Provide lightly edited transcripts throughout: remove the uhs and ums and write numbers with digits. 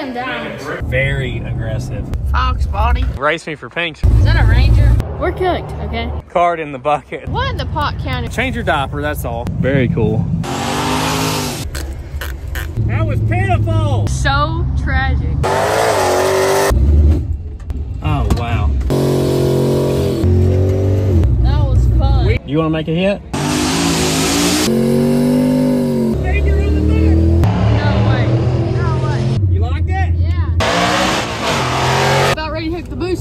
them dimes. Very aggressive. Fox body. Race me for pinks. Is that a Ranger? We're cooked, okay? Card in the bucket. What in the pot county? Change your diaper, that's all. Very cool. That was pitiful. So tragic. Oh, wow. That was fun. You want to make a hit?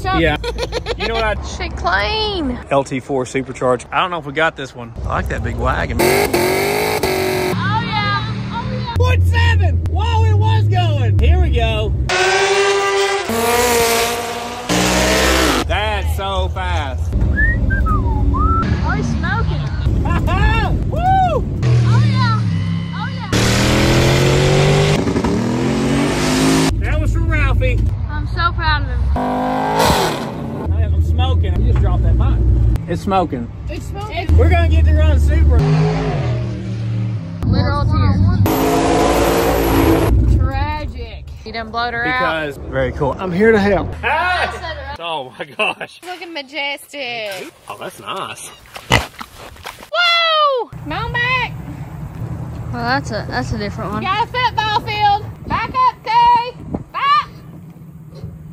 Yeah. You know what I... Shit clean. LT4 supercharged. I don't know if we got this one. I like that big wagon. Oh yeah. Oh yeah. 1.7. Whoa, it was going. Here we go. That's so fast. Oh, he's smoking. Woo! Oh yeah. Oh yeah. That was from Ralphie. I'm so proud of him. I'm smoking. I just dropped that mic. It's smoking. It's smoking. We're gonna get to run Supra. Literal tears. Tragic. You done blowed her out? Because very cool. I'm here to help. Hey! Oh my gosh. Looking majestic. Oh, that's nice. Whoa! Come on back. Well, that's a different one. You got a football field. Back up, Kay. Back.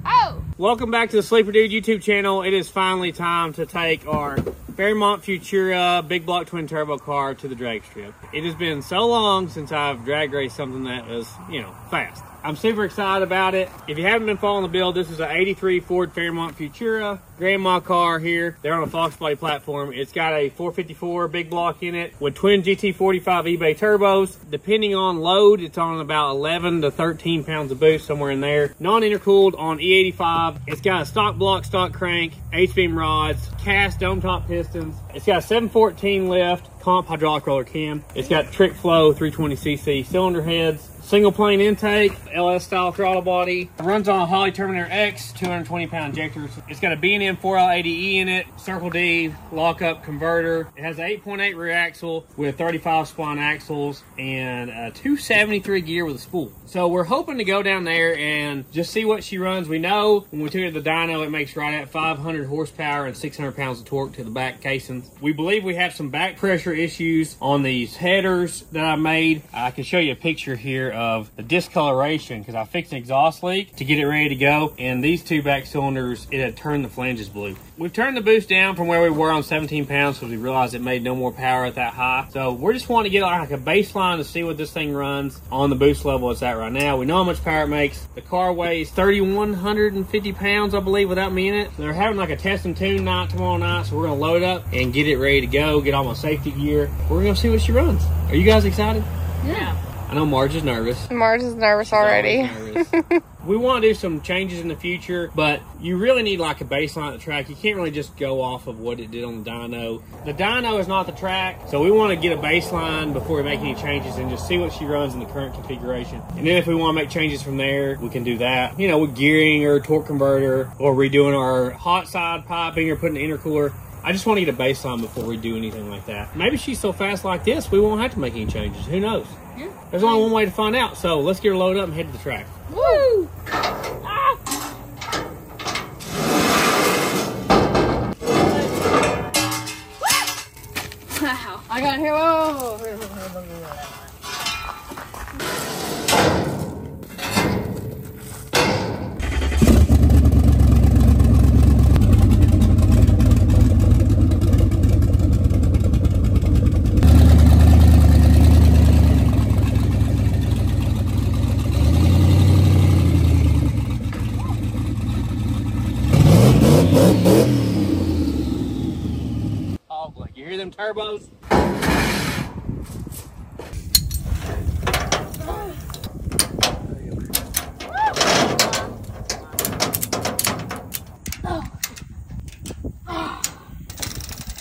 Oh. Welcome back to the Sleeper Dude YouTube channel. It is finally time to take our Fairmont Futura big block twin turbo car to the drag strip. It has been so long since I've drag raced something that was, you know, fast. I'm super excited about it. If you haven't been following the build, this is an 83 Ford Fairmont Futura. Grandma car here. They're on a Fox body platform. It's got a 454 big block in it with twin GT45 eBay turbos. Depending on load, it's on about 11 to 13 pounds of boost, somewhere in there. Non-intercooled on E85. It's got a stock block, stock crank, H-beam rods, cast dome top pistons. It's got a 714 lift, comp hydraulic roller cam. It's got trick flow 320cc cylinder heads. Single plane intake, LS style throttle body. It runs on a Holley Terminator X 220-pound injectors. It's got a B&M 4L80E in it, Circle D, lockup converter. It has an 8.8 rear axle with 35 spline axles and a 273 gear with a spool. So we're hoping to go down there and just see what she runs. We know when we took it to the dyno, it makes right at 500 horsepower and 600 pounds of torque to the back casings. We believe we have some back pressure issues on these headers that I made. I can show you a picture here of the discoloration because I fixed an exhaust leak to get it ready to go, and these two back cylinders, it had turned the flanges blue. We've turned the boost down from where we were on 17 pounds because we realized it made no more power at that high. So we're just wanting to get like a baseline to see what this thing runs on the boost level it's at right now. We know how much power it makes. The car weighs 3,150 pounds, I believe, without me in it. They're having like a test and tune night tomorrow night, so we're gonna load it up and get it ready to go, get all my safety gear. We're gonna see what she runs. Are you guys excited? Yeah. I know Marge is nervous. Marge is nervous already. We want to do some changes in the future, but you really need like a baseline at the track. You can't really just go off of what it did on the dyno. The dyno is not the track, so we want to get a baseline before we make any changes and just see what she runs in the current configuration. And then if we want to make changes from there, we can do that. You know, with gearing or torque converter or redoing our hot side piping or putting an intercooler. I just want to get a baseline before we do anything like that. Maybe she's so fast like this, we won't have to make any changes. Who knows? Yeah. There's only one way to find out. So let's get her loaded up and head to the track. Woo! Ah! Wow. I got here. Whoa. Oh, boy. You hear them turbos?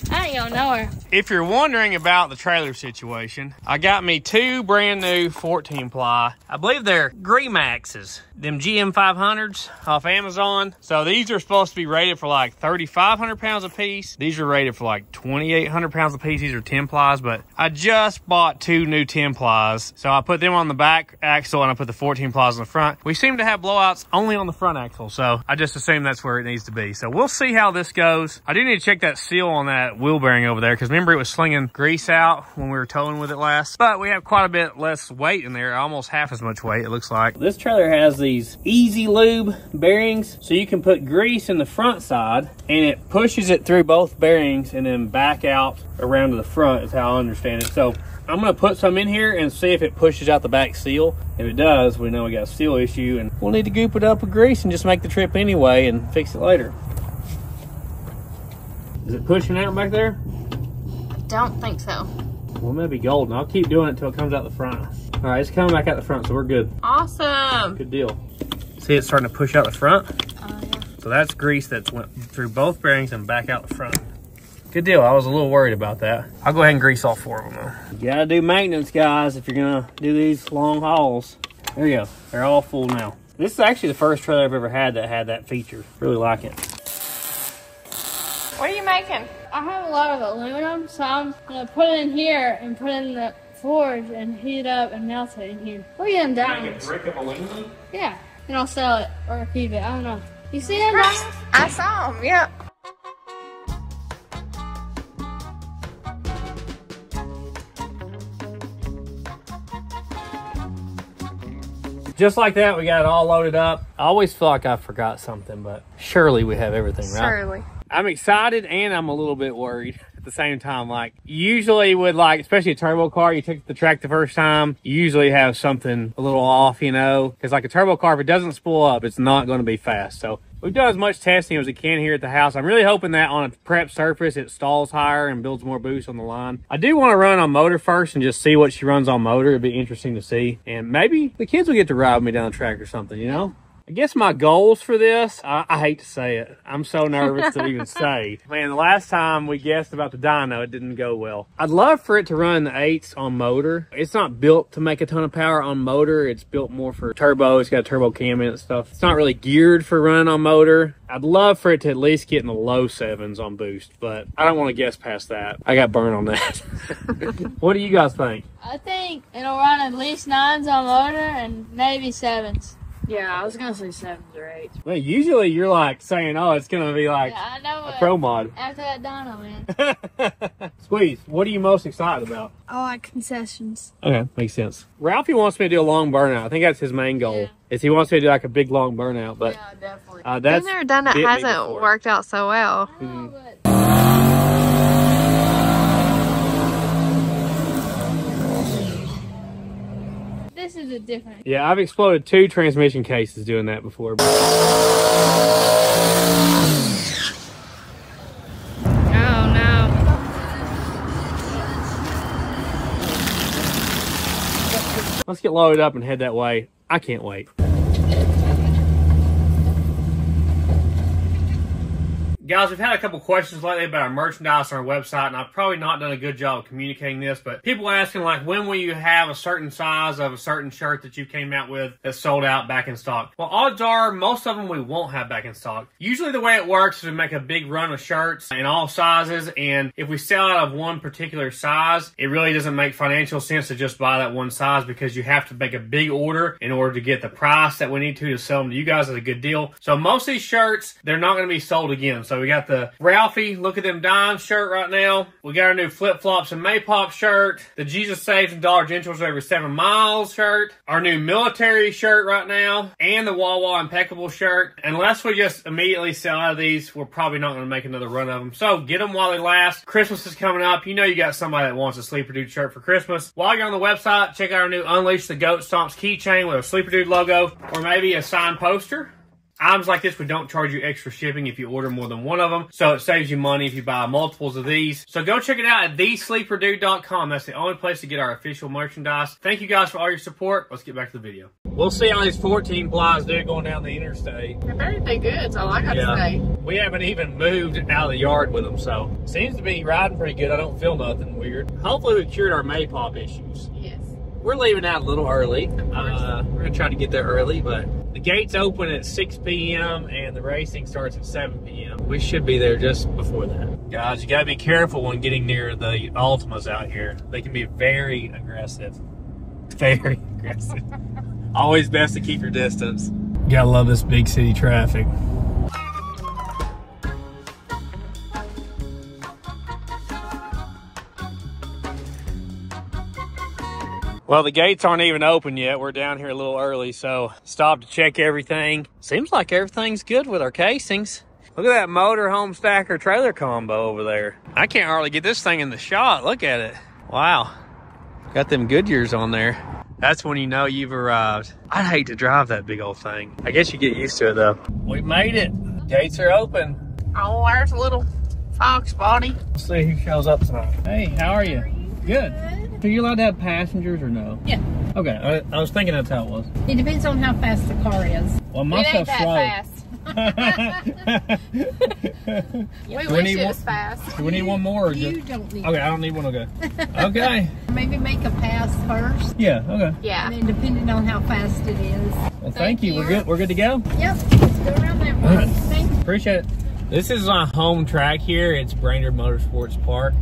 I ain't gonna know her. If you're wondering about the trailer situation, I got me 2 brand new 14 ply. I believe they're Gremaxes, them GM 500s off Amazon. So these are supposed to be rated for like 3,500 pounds a piece. These are rated for like 2,800 pounds a piece. These are 10 plies, but I just bought 2 new 10 plies. So I put them on the back axle and I put the 14 plies on the front. We seem to have blowouts only on the front axle, so I just assume that's where it needs to be. So we'll see how this goes. I do need to check that seal on that wheel bearing over there, because remember it was slinging grease out when we were towing with it last. But we have quite a bit less weight in there, almost half as much weight it looks like. This trailer has these easy lube bearings, so you can put grease in the front side and it pushes it through both bearings and then back out around to the front is how I understand it. So I'm gonna put some in here and see if it pushes out the back seal. If it does, we know we got a seal issue and we'll need to goop it up with grease and just make the trip anyway and fix it later. Is it pushing out back there? Don't think so. Well, maybe golden. I'll keep doing it until it comes out the front. All right, it's coming back out the front, so we're good. Awesome. Good deal. See, it's starting to push out the front. Yeah. So that's grease that's went through both bearings and back out the front. Good deal. I was a little worried about that. I'll go ahead and grease all 4 of them though. You gotta do maintenance, guys, if you're gonna do these long hauls. There you go. They're all full now. This is actually the first trailer I've ever had that feature. Really like it. What are you making? I have a lot of aluminum, so I'm gonna put it in here and put it in the forge and heat it up and melt it in here. Look at them diamonds. Make a brick of aluminum? Yeah, and I'll sell it or keep it. I don't know. You see them diamonds? I saw them. Yep. Just like that, we got it all loaded up. I always feel like I forgot something, but surely we have everything, right? Surely. I'm excited and I'm a little bit worried at the same time. Like, usually with like, especially a turbo car, you take the track the first time, you usually have something a little off, you know? Because like a turbo car, if it doesn't spool up, it's not going to be fast. So we've done as much testing as we can here at the house. I'm really hoping that on a prep surface, it stalls higher and builds more boost on the line. I do want to run on motor first and just see what she runs on motor. It'd be interesting to see. And maybe the kids will get to ride with me down the track or something, you know? I guess my goals for this, I hate to say it. I'm so nervous to even say. Man, the last time we guessed about the dyno, it didn't go well. I'd love for it to run the 8s on motor. It's not built to make a ton of power on motor. It's built more for turbo. It's got a turbo cam in it and stuff. It's not really geared for running on motor. I'd love for it to at least get in the low 7s on boost, but I don't want to guess past that. I got burned on that. What do you guys think? I think it'll run at least 9s on motor and maybe 7s. Yeah, I was gonna say 7s or 8s. Well, usually you're like saying, oh, it's going to be like I know a pro mod. After that dyno, man. Squeeze, what are you most excited about? I like concessions. Okay, makes sense. Ralphie wants me to do a long burnout. I think that's his main goal. Yeah. Is he wants me to do like a big long burnout, but Yeah, definitely. that's Been there, done that. Hasn't worked out so well. This is a different. Yeah, I've exploded 2 transmission cases doing that before. Oh no. Let's get loaded up and head that way. I can't wait. Guys, we've had a couple questions lately about our merchandise on our website, and I've probably not done a good job of communicating this, but people asking, like, when will you have a certain size of a certain shirt that you came out with that's sold out back in stock? Well, odds are most of them we won't have back in stock. Usually the way it works is we make a big run of shirts in all sizes, and if we sell out of one particular size, it really doesn't make financial sense to just buy that one size, because you have to make a big order in order to get the price that we need to sell them to you guys at a good deal. So most of these shirts, they're not going to be sold again. So we got the Ralphie Look at Them Dimes shirt right now. We got our new Flip Flops and Maypop shirt. The Jesus Saves and Dollar Generals Over 7 Miles shirt. Our new military shirt right now. And the Wawa Impeccable shirt. Unless we just immediately sell out of these, we're probably not going to make another run of them. So get them while they last. Christmas is coming up. You know you got somebody that wants a Sleeper Dude shirt for Christmas. While you're on the website, check out our new Unleash the Goat Stomps keychain with a Sleeper Dude logo. Or maybe a signed poster. Items like this, we don't charge you extra shipping if you order more than one of them, so it saves you money if you buy multiples of these. So go check it out at thesleeperdude.com. That's the only place to get our official merchandise. Thank you guys for all your support. Let's get back to the video. We'll see how these 14 plies do going down the interstate. They better be good, that's all I got to say. We haven't even moved out of the yard with them, so seems to be riding pretty good. I don't feel nothing weird. Hopefully we cured our Maypop issues. Yes. We're leaving out a little early. We're gonna try to get there early, but the gates open at 6 p.m. and the racing starts at 7 p.m. We should be there just before that. Guys, you gotta be careful when getting near the Ultimas out here. They can be very aggressive. Very aggressive. Always best to keep your distance. You gotta love this big city traffic. Well, the gates aren't even open yet. We're down here a little early, so stopped to check everything. Seems like everything's good with our casings. Look at that motorhome stacker trailer combo over there. I can't hardly get this thing in the shot. Look at it. Wow. Got them Goodyears on there. That's when you know you've arrived. I'd hate to drive that big old thing. I guess you get used to it though. We made it. Gates are open. Oh, there's a little fox body. Let's see who shows up tonight. Hey, how are you? Good. Are you allowed to have passengers or no? Yeah. Okay, I was thinking that's how it was. It depends on how fast the car is. Well, my stuff's slow. Fast. We wish it was fast. Do we need one more? Or You just... don't need Okay, I don't need one. Okay. Okay. Maybe make a pass first. Yeah. Okay. Yeah. And then depending on how fast it is. Well, thank you. We're good. We're good to go. Yep. Let's go around that way. Right. Thank you. Appreciate it. This is my home track here. It's Brainerd Motorsports Park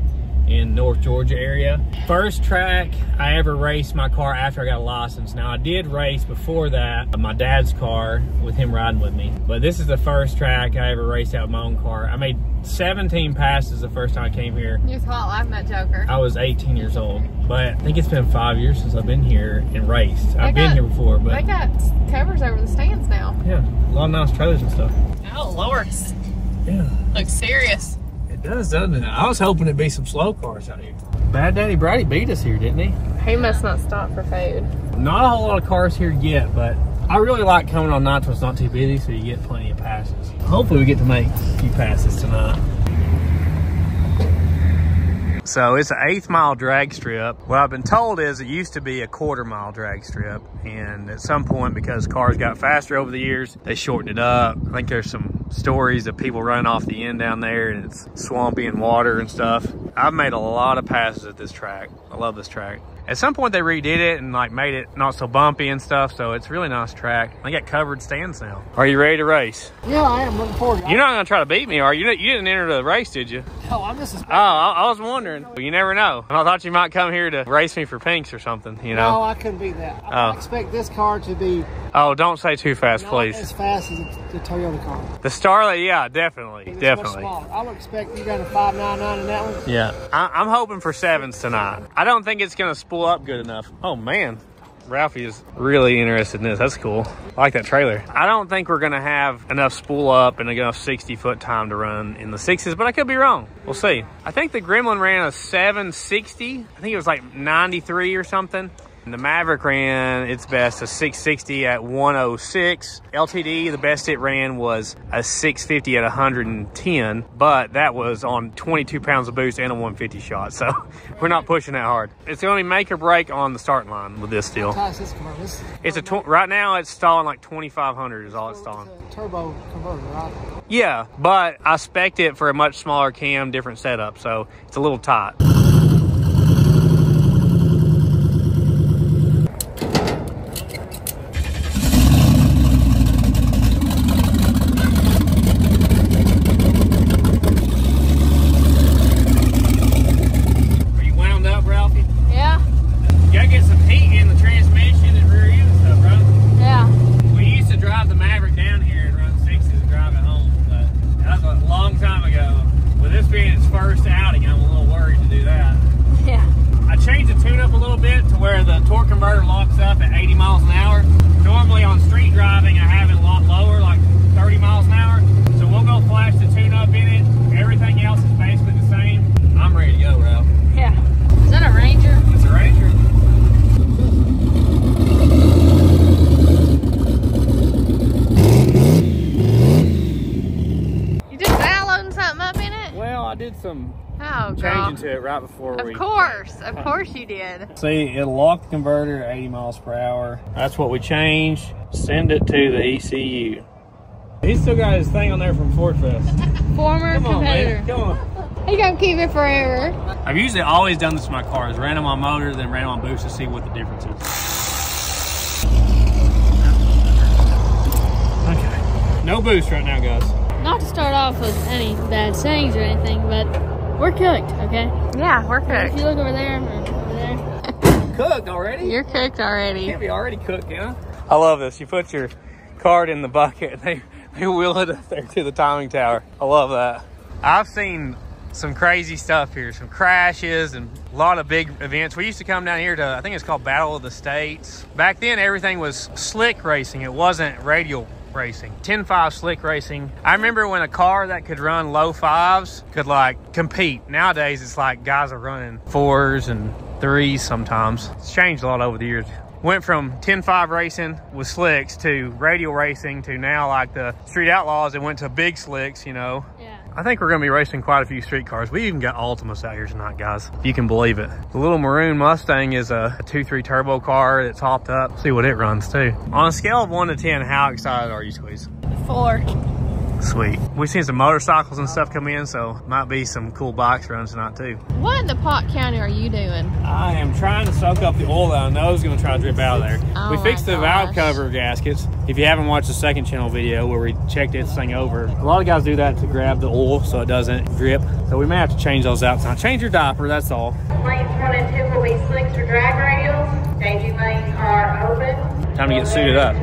in North Georgia area. First track I ever raced my car after I got a license. Now I did race before that my dad's car with him riding with me, but this is the first track I ever raced out with my own car. I made 17 passes the first time I came here. You was hot laughing at Joker. I was 18 years old, but I think it's been 5 years since I've been here and raced. I've been here before, but they got covers over the stands now. Yeah, a lot of nice trailers and stuff. Oh Lord. Yeah. Looks serious. It does, doesn't it? I was hoping it'd be some slow cars out here. Bad Daddy Brady beat us here, didn't he? He must not stop for food. Not a whole lot of cars here yet, but I really like coming on nights when it's not too busy, so you get plenty of passes. Hopefully we get to make a few passes tonight. So it's an 1/8 mile drag strip. What I've been told is it used to be a 1/4 mile drag strip, and at some point, because cars got faster over the years, they shortened it up. I think there's some stories of people running off the end down there, and it's swampy and water and stuff. I've made a lot of passes at this track. I love this track. At some point they redid it and like made it not so bumpy and stuff, so it's a really nice track. They got covered stands now. Are you ready to race? Yeah, I am. Looking forward to it. You're not gonna try to beat me, are you? You didn't enter the race, did you? No, I'm just Oh, I was wondering. You never know. I thought you might come here to race me for pinks or something, you know? No, I couldn't be that. I expect this car to be Oh, don't say too fast, not please. as fast as the Toyota car. The Starlet, yeah, definitely, It's definitely. much smaller. I would expect you got a 599 in that one. Yeah, I'm hoping for 7s tonight. I don't think it's gonna spool up good enough. Oh man, Ralphie is really interested in this. That's cool. I like that trailer. I don't think we're gonna have enough spool up and enough 60-foot time to run in the 6s, but I could be wrong. We'll see. I think the Gremlin ran a 760. I think it was like 93 or something. And the Maverick ran its best a 660 at 106. LTD, the best it ran was a 650 at 110, but that was on 22 pounds of boost and a 150 shot, so we're not pushing that hard. It's going to make or break on the starting line with this deal. How fast is this car? It's right now it's stalling like 2,500 is all it's stalling. It's a turbo converter, right? Yeah, but I spec'd it for a much smaller cam, different setup, so it's a little tight. some Oh, changing to it right before Of course you did. See, it'll lock the converter at 80 miles per hour. That's what we changed. Send it to the ECU. He's still got his thing on there from Ford Fest. Former Come on, competitor. man. Come on. He gonna keep it forever. I've usually always done this with my cars. Ran them on motor, then ran them on boost to see what the difference is. Okay. No boost right now, guys. Not to start off with any bad sayings or anything, but we're cooked, okay? Yeah, we're If cooked. you look over there or over there. Cooked already? You're cooked already. Can't be already cooked, yeah? I love this. You put your card in the bucket and they wheel it up there to the timing tower. I love that. I've seen some crazy stuff here, some crashes and a lot of big events. We used to come down here to, I think it's called Battle of the States. Back then, everything was slick racing. It wasn't radial racing. 10.5 slick racing. I remember when a car that could run low fives could like compete. Nowadays, it's like guys are running 4s and 3s sometimes. It's changed a lot over the years. Went from 10.5 racing with slicks to radial racing to now like the street outlaws that went to big slicks, you know. Yeah. I think we're gonna be racing quite a few street cars. We even got Ultimas out here tonight, guys, if you can believe it. The little maroon Mustang is a 2.3 turbo car that's hopped up. See what it runs too. On a scale of 1 to 10, how excited are you, Squeeze? 4. Sweet. We've seen some motorcycles and stuff come in, so might be some cool bikes runs tonight too. What in the Pot County are you doing? I am trying to soak up the oil that I know is going to try to drip out of there. Oh We fixed the my valve gosh. cover gaskets. If you haven't watched the second channel video where we checked this thing over, a lot of guys do that to grab the oil so it doesn't drip. So we may have to change those out tonight. Change your diaper, that's all. Lanes 1 and 2 will be slicks or drag radials. Staging lanes are open. Time to get suited up.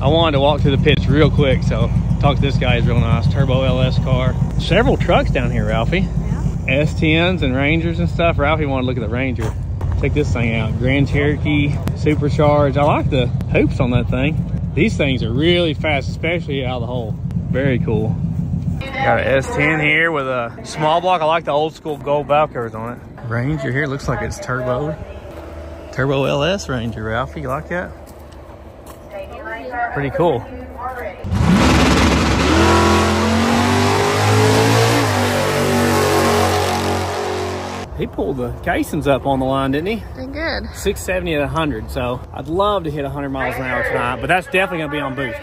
I wanted to walk through the pits real quick, so talk to this guy. He's real nice. Turbo LS car. Several trucks down here, Ralphie. Yeah. S10s and Rangers and stuff. Ralphie wanted to look at the Ranger. Check this thing out. Grand Cherokee, supercharged. I like the hoops on that thing. These things are really fast, especially out of the hole. Very cool. Got an S10 here with a small block. I like the old school gold valve covers on it. Ranger here looks like it's turbo. Turbo LS Ranger, Ralphie. You like that? Pretty cool. He pulled the casings up on the line, didn't he? Did good. 670 at 100, so I'd love to hit 100 miles an hour tonight, but that's definitely gonna be on boost.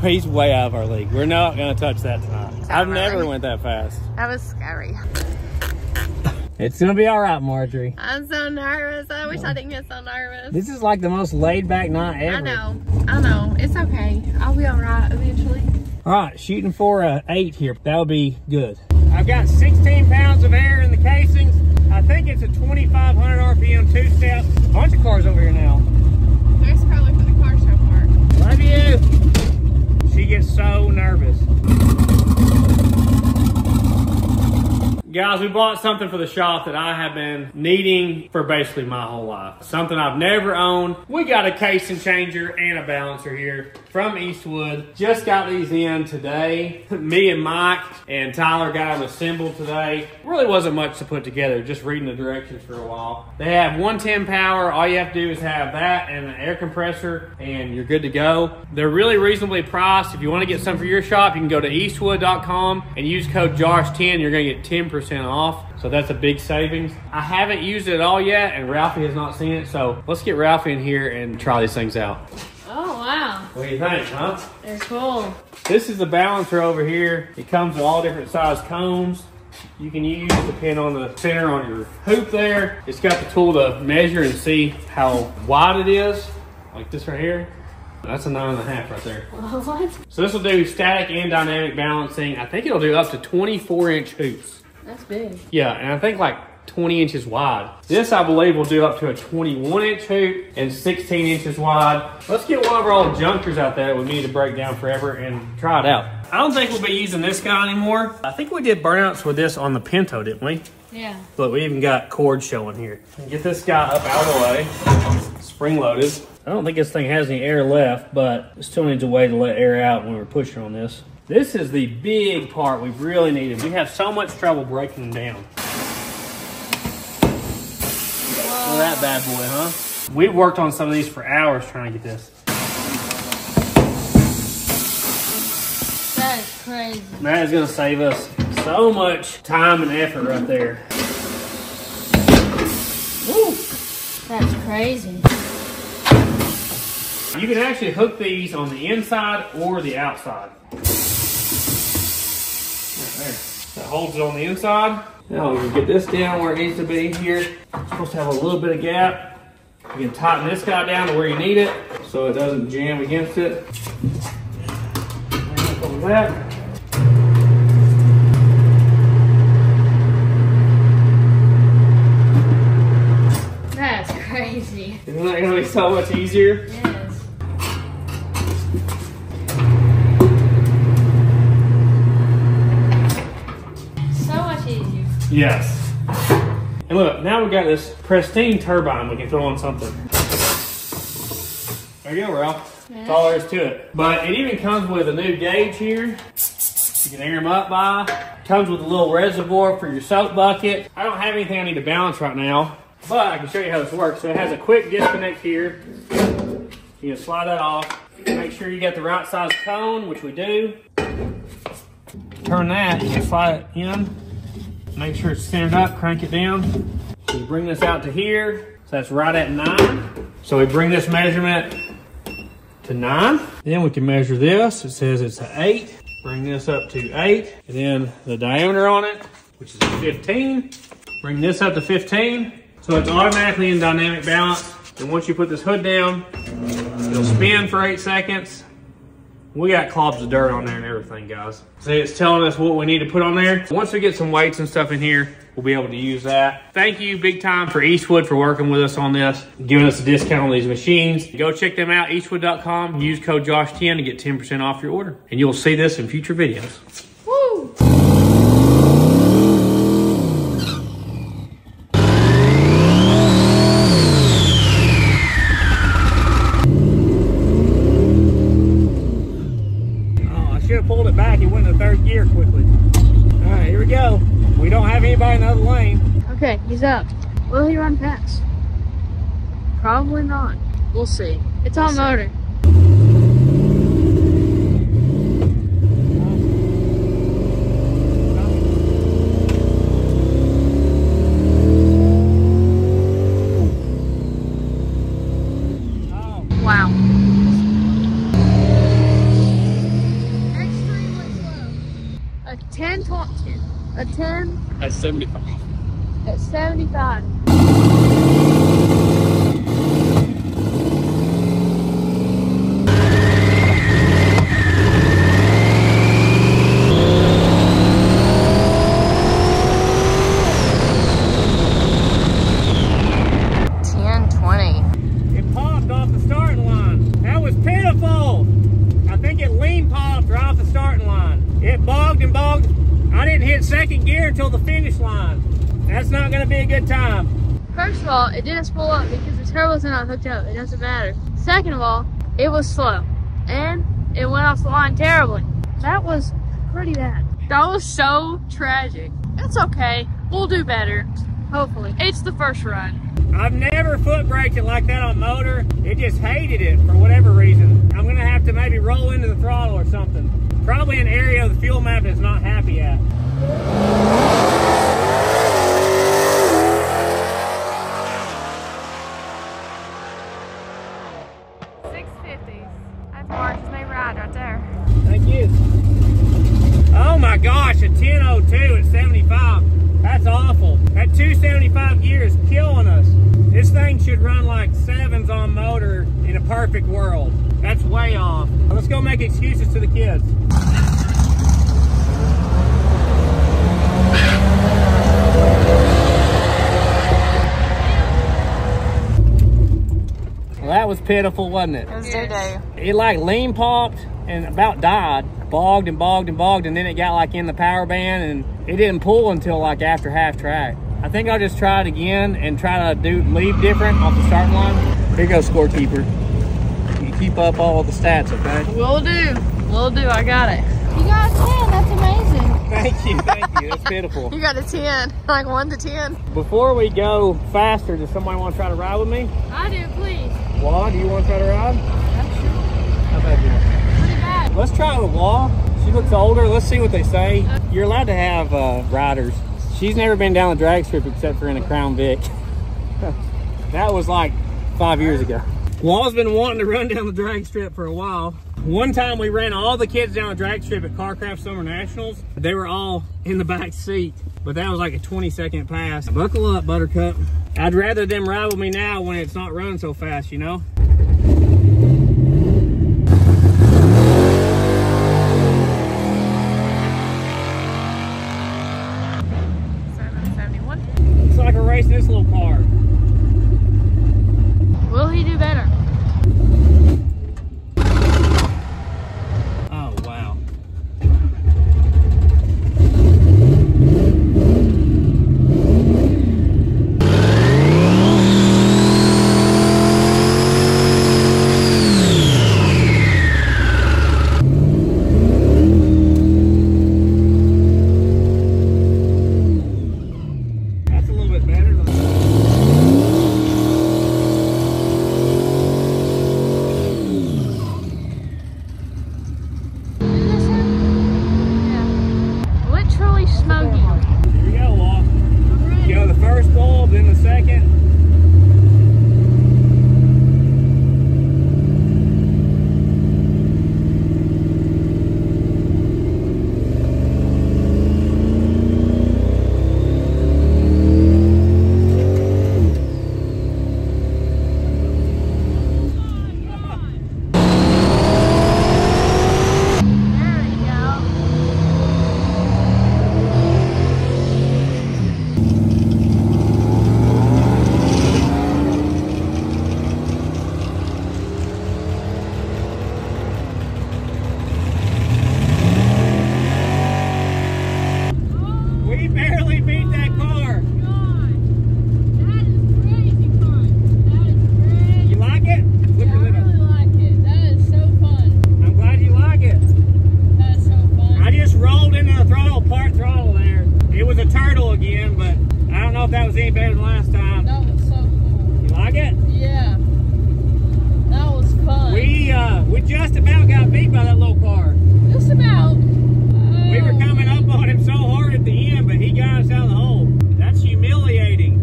He's way out of our league. We're not gonna touch that tonight. I've never went that fast. That was scary. It's gonna be all right, Marjorie. I'm so nervous. I wish I didn't get so nervous. This is like the most laid back night ever. I know. It's okay. I'll be all right eventually. All right, shooting for a 8 here. That would be good. I've got 16 pounds of air in the casings. I think it's a 2,500 RPM two-step. A bunch of cars over here now. There's probably for the car show part. Love you. She gets so nervous. Guys, we bought something for the shop that I have been needing for basically my whole life. Something I've never owned. We got a casing changer and a balancer here from Eastwood. Just got these in today. Me and Mike and Tyler got them assembled today. Really wasn't much to put together, just reading the directions for a while. They have 110 power. All you have to do is have that and an air compressor and you're good to go. They're really reasonably priced. If you want to get some for your shop, you can go to eastwood.com and use code JOSH10. You're going to get 10% off, so that's a big savings. I haven't used it at all yet, and Ralphie has not seen it, so let's get Ralphie in here and try these things out. Oh, wow. What do you think, huh? They're cool. This is the balancer over here. It comes with all different size cones you can use depending on the center on your hoop there. It's got the tool to measure and see how wide it is, like this right here. That's a 9.5 right there. What? So this will do static and dynamic balancing. I think it'll do up to 24-inch hoops. That's big. Yeah, and I think like 20 inches wide. This, I believe, will do up to a 21-inch hoop and 16 inches wide. Let's get one of our old junkers out there that we need to break down forever and try it out. I don't think we'll be using this guy anymore. I think we did burnouts with this on the Pinto, didn't we? Yeah. Look, we even got cords showing here. Get this guy up out of the way. Spring loaded. I don't think this thing has any air left, but it still needs a way to let air out when we're pushing on this. This is the big part we really needed. We have so much trouble breaking them down. of that bad boy, huh? We've worked on some of these for hours trying to get this. That is crazy. That is gonna save us so much time and effort right there. Woo! That's crazy. You can actually hook these on the inside or the outside. Right there. That holds it on the inside. Now we can get this down where it needs to be here. It's supposed to have a little bit of gap. You can tighten this guy down to where you need it so it doesn't jam against it. Like that. That's crazy. Isn't that gonna be so much easier? Yes. So much easier. Yes. And look, now we've got this pristine turbine we can throw on something. There you go, Ralph. Yeah. That's all there is to it. But it even comes with a new gauge here. You can air them up by. Comes with a little reservoir for your soap bucket. I don't have anything I need to balance right now, but I can show you how this works. So it has a quick disconnect here. You can slide that off. Make sure you got the right size cone, which we do. Turn that, you can slide it in. Make sure it's centered up, crank it down. So you bring this out to here. So that's right at 9. So we bring this measurement to 9. Then we can measure this. It says it's an 8. Bring this up to 8. And then the diameter on it, which is 15. Bring this up to 15. So it's automatically in dynamic balance. And once you put this hood down, it'll spin for 8 seconds. We got clops of dirt on there and everything, guys. See, it's telling us what we need to put on there. Once we get some weights and stuff in here, we'll be able to use that. Thank you big time for Eastwood for working with us on this, giving us a discount on these machines. Go check them out, eastwood.com. Use code Josh10 to get 10% off your order. And you'll see this in future videos. Woo! Pulled it back, it went into 3rd gear quickly. All right, here we go. We don't have anybody in the other lane. Okay, he's up. Will he run past? Probably not. We'll see. It's on motor. Oh. Wow. A 10, a 10 At 75. at 75. It popped off the starting line. That was pitiful. I think it lean popped right off the starting line. It bogged and bogged. I didn't hit 2nd gear until the finish line. That's not gonna be a good time. First of all, it didn't spool up because the turbos are not hooked up. It doesn't matter. Second of all, it was slow. And it went off the line terribly. That was pretty bad. That was so tragic. It's okay. We'll do better. Hopefully. It's the first run. I've never foot braked it like that on motor. It just hated it for whatever reason. I'm gonna have to maybe roll into the throttle or something. Probably an area of the fuel map is not happy at. 650s. That's Mark's new ride right there. Thank you. Oh my gosh, a 1002 at 75. That's awful. That 275 gear is killing us. This thing should run like 7s on motor in a perfect world. That's way off. Let's go make excuses to the kids. Well, that was pitiful, wasn't it? It was doo-doo. It like lean popped and about died. Bogged and bogged and bogged, and then it got like in the power band and it didn't pull until like after half track. I think I'll just try it again and try to leave different off the starting line. Here you go, scorekeeper. You keep up all the stats, okay? Will do. Will do. I got it. You got 10. That's amazing. Thank you, thank you. That's pitiful. You got a 10, like 1 to 10. Before we go faster, does somebody want to try to ride with me? I do, please. Wall, do you want to try to ride? I'm sure. How bad you want? Pretty bad. Let's try it with Wall. She looks older. Let's see what they say. You're allowed to have riders. She's never been down the drag strip except for in a Crown Vic. That was like 5 years ago. Wall's been wanting to run down the drag strip for a while. One time we ran all the kids down the drag strip at Carcraft Summer Nationals. They were all in the back seat, but that was like a 20-second pass. Buckle up, Buttercup. I'd rather them ride with me now when it's not running so fast, you know? Looks like we're racing this little car. Will he do better? Oh, wow. That's a little bit better than... Literally smoking. Here we go, Walt. Go the first bulb, then the second. There we go. We barely beat that car. You like it? Look at it. I'm glad you like it. I just rolled into the throttle, part throttle there. It was a turtle again, but I don't know if that was any better than last time. You like it? We just about got beat by that little car. We were coming up on him so hard at the end, but he got us out of the hole. That's humiliating.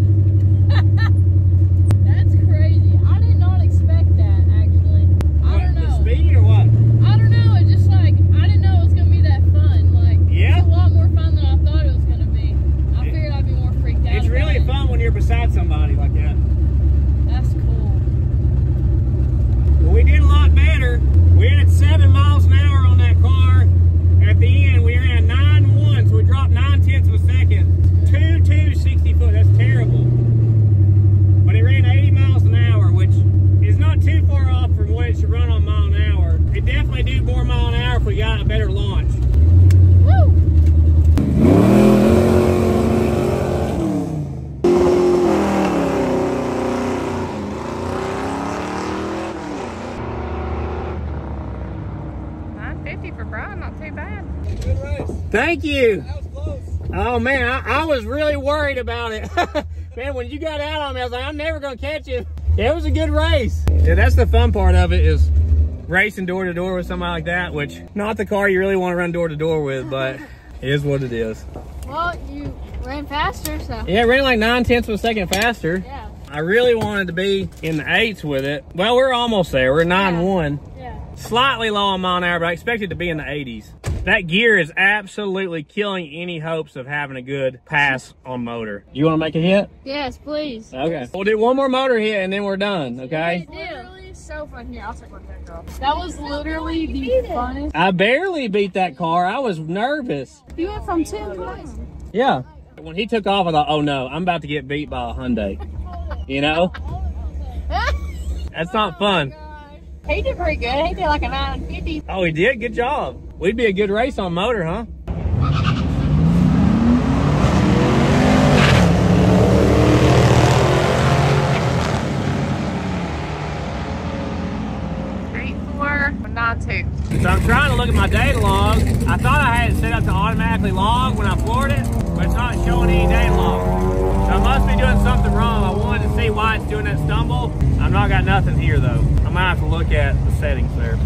The speed or what? Yeah? It's really fun when you're beside somebody like that. That's cool. Well, we did a lot better. We had 7 miles an hour on that car. At the end, we ran 9.1, so we dropped 9/10 of a second. 2.2 60 foot. That's terrible. But it ran 80 miles an hour, which is not too far off from what it should run on mile an hour. It definitely do more mile an hour if we got a better launch. $9.50 for Brian, not too bad. Good race. Thank you. That was close. Oh man, I was really worried about it. Man, when you got out on me, I was like, I'm never gonna catch you. Yeah, it was a good race. Yeah, that's the fun part of it, is racing door to door with somebody like that, which not the car you really want to run door to door with, but it is what it is. Well, you ran faster, so. Yeah, it ran like 9/10 of a second faster. Yeah. I really wanted to be in the 8s with it. Well, we're almost there. We're 9.1. Yeah. Slightly low on mile an hour, but I expected to be in the 80s. That gear is absolutely killing any hopes of having a good pass on motor. You want to make a hit? Yes, please. Okay. We'll do one more motor hit and then we're done, okay? Literally so fun. Here, I'll take one there, girl. That was literally the funnest. I barely beat that car. I was nervous. You went from 10 to 9. Yeah. When he took off, I thought, oh no, I'm about to get beat by a Hyundai. You know? That's not fun. He did pretty good. He did like a 9.50. Oh, he did? Good job. We'd be a good race on motor, huh? $8.4, $9.2. So I'm trying to look at my data log. I thought I had it set up to automatically log when I floored it, but it's not showing any data log. So I must be doing something wrong. I wanted to see why it's doing that stumble. I've not got nothing here though. I might have to look at the settings there.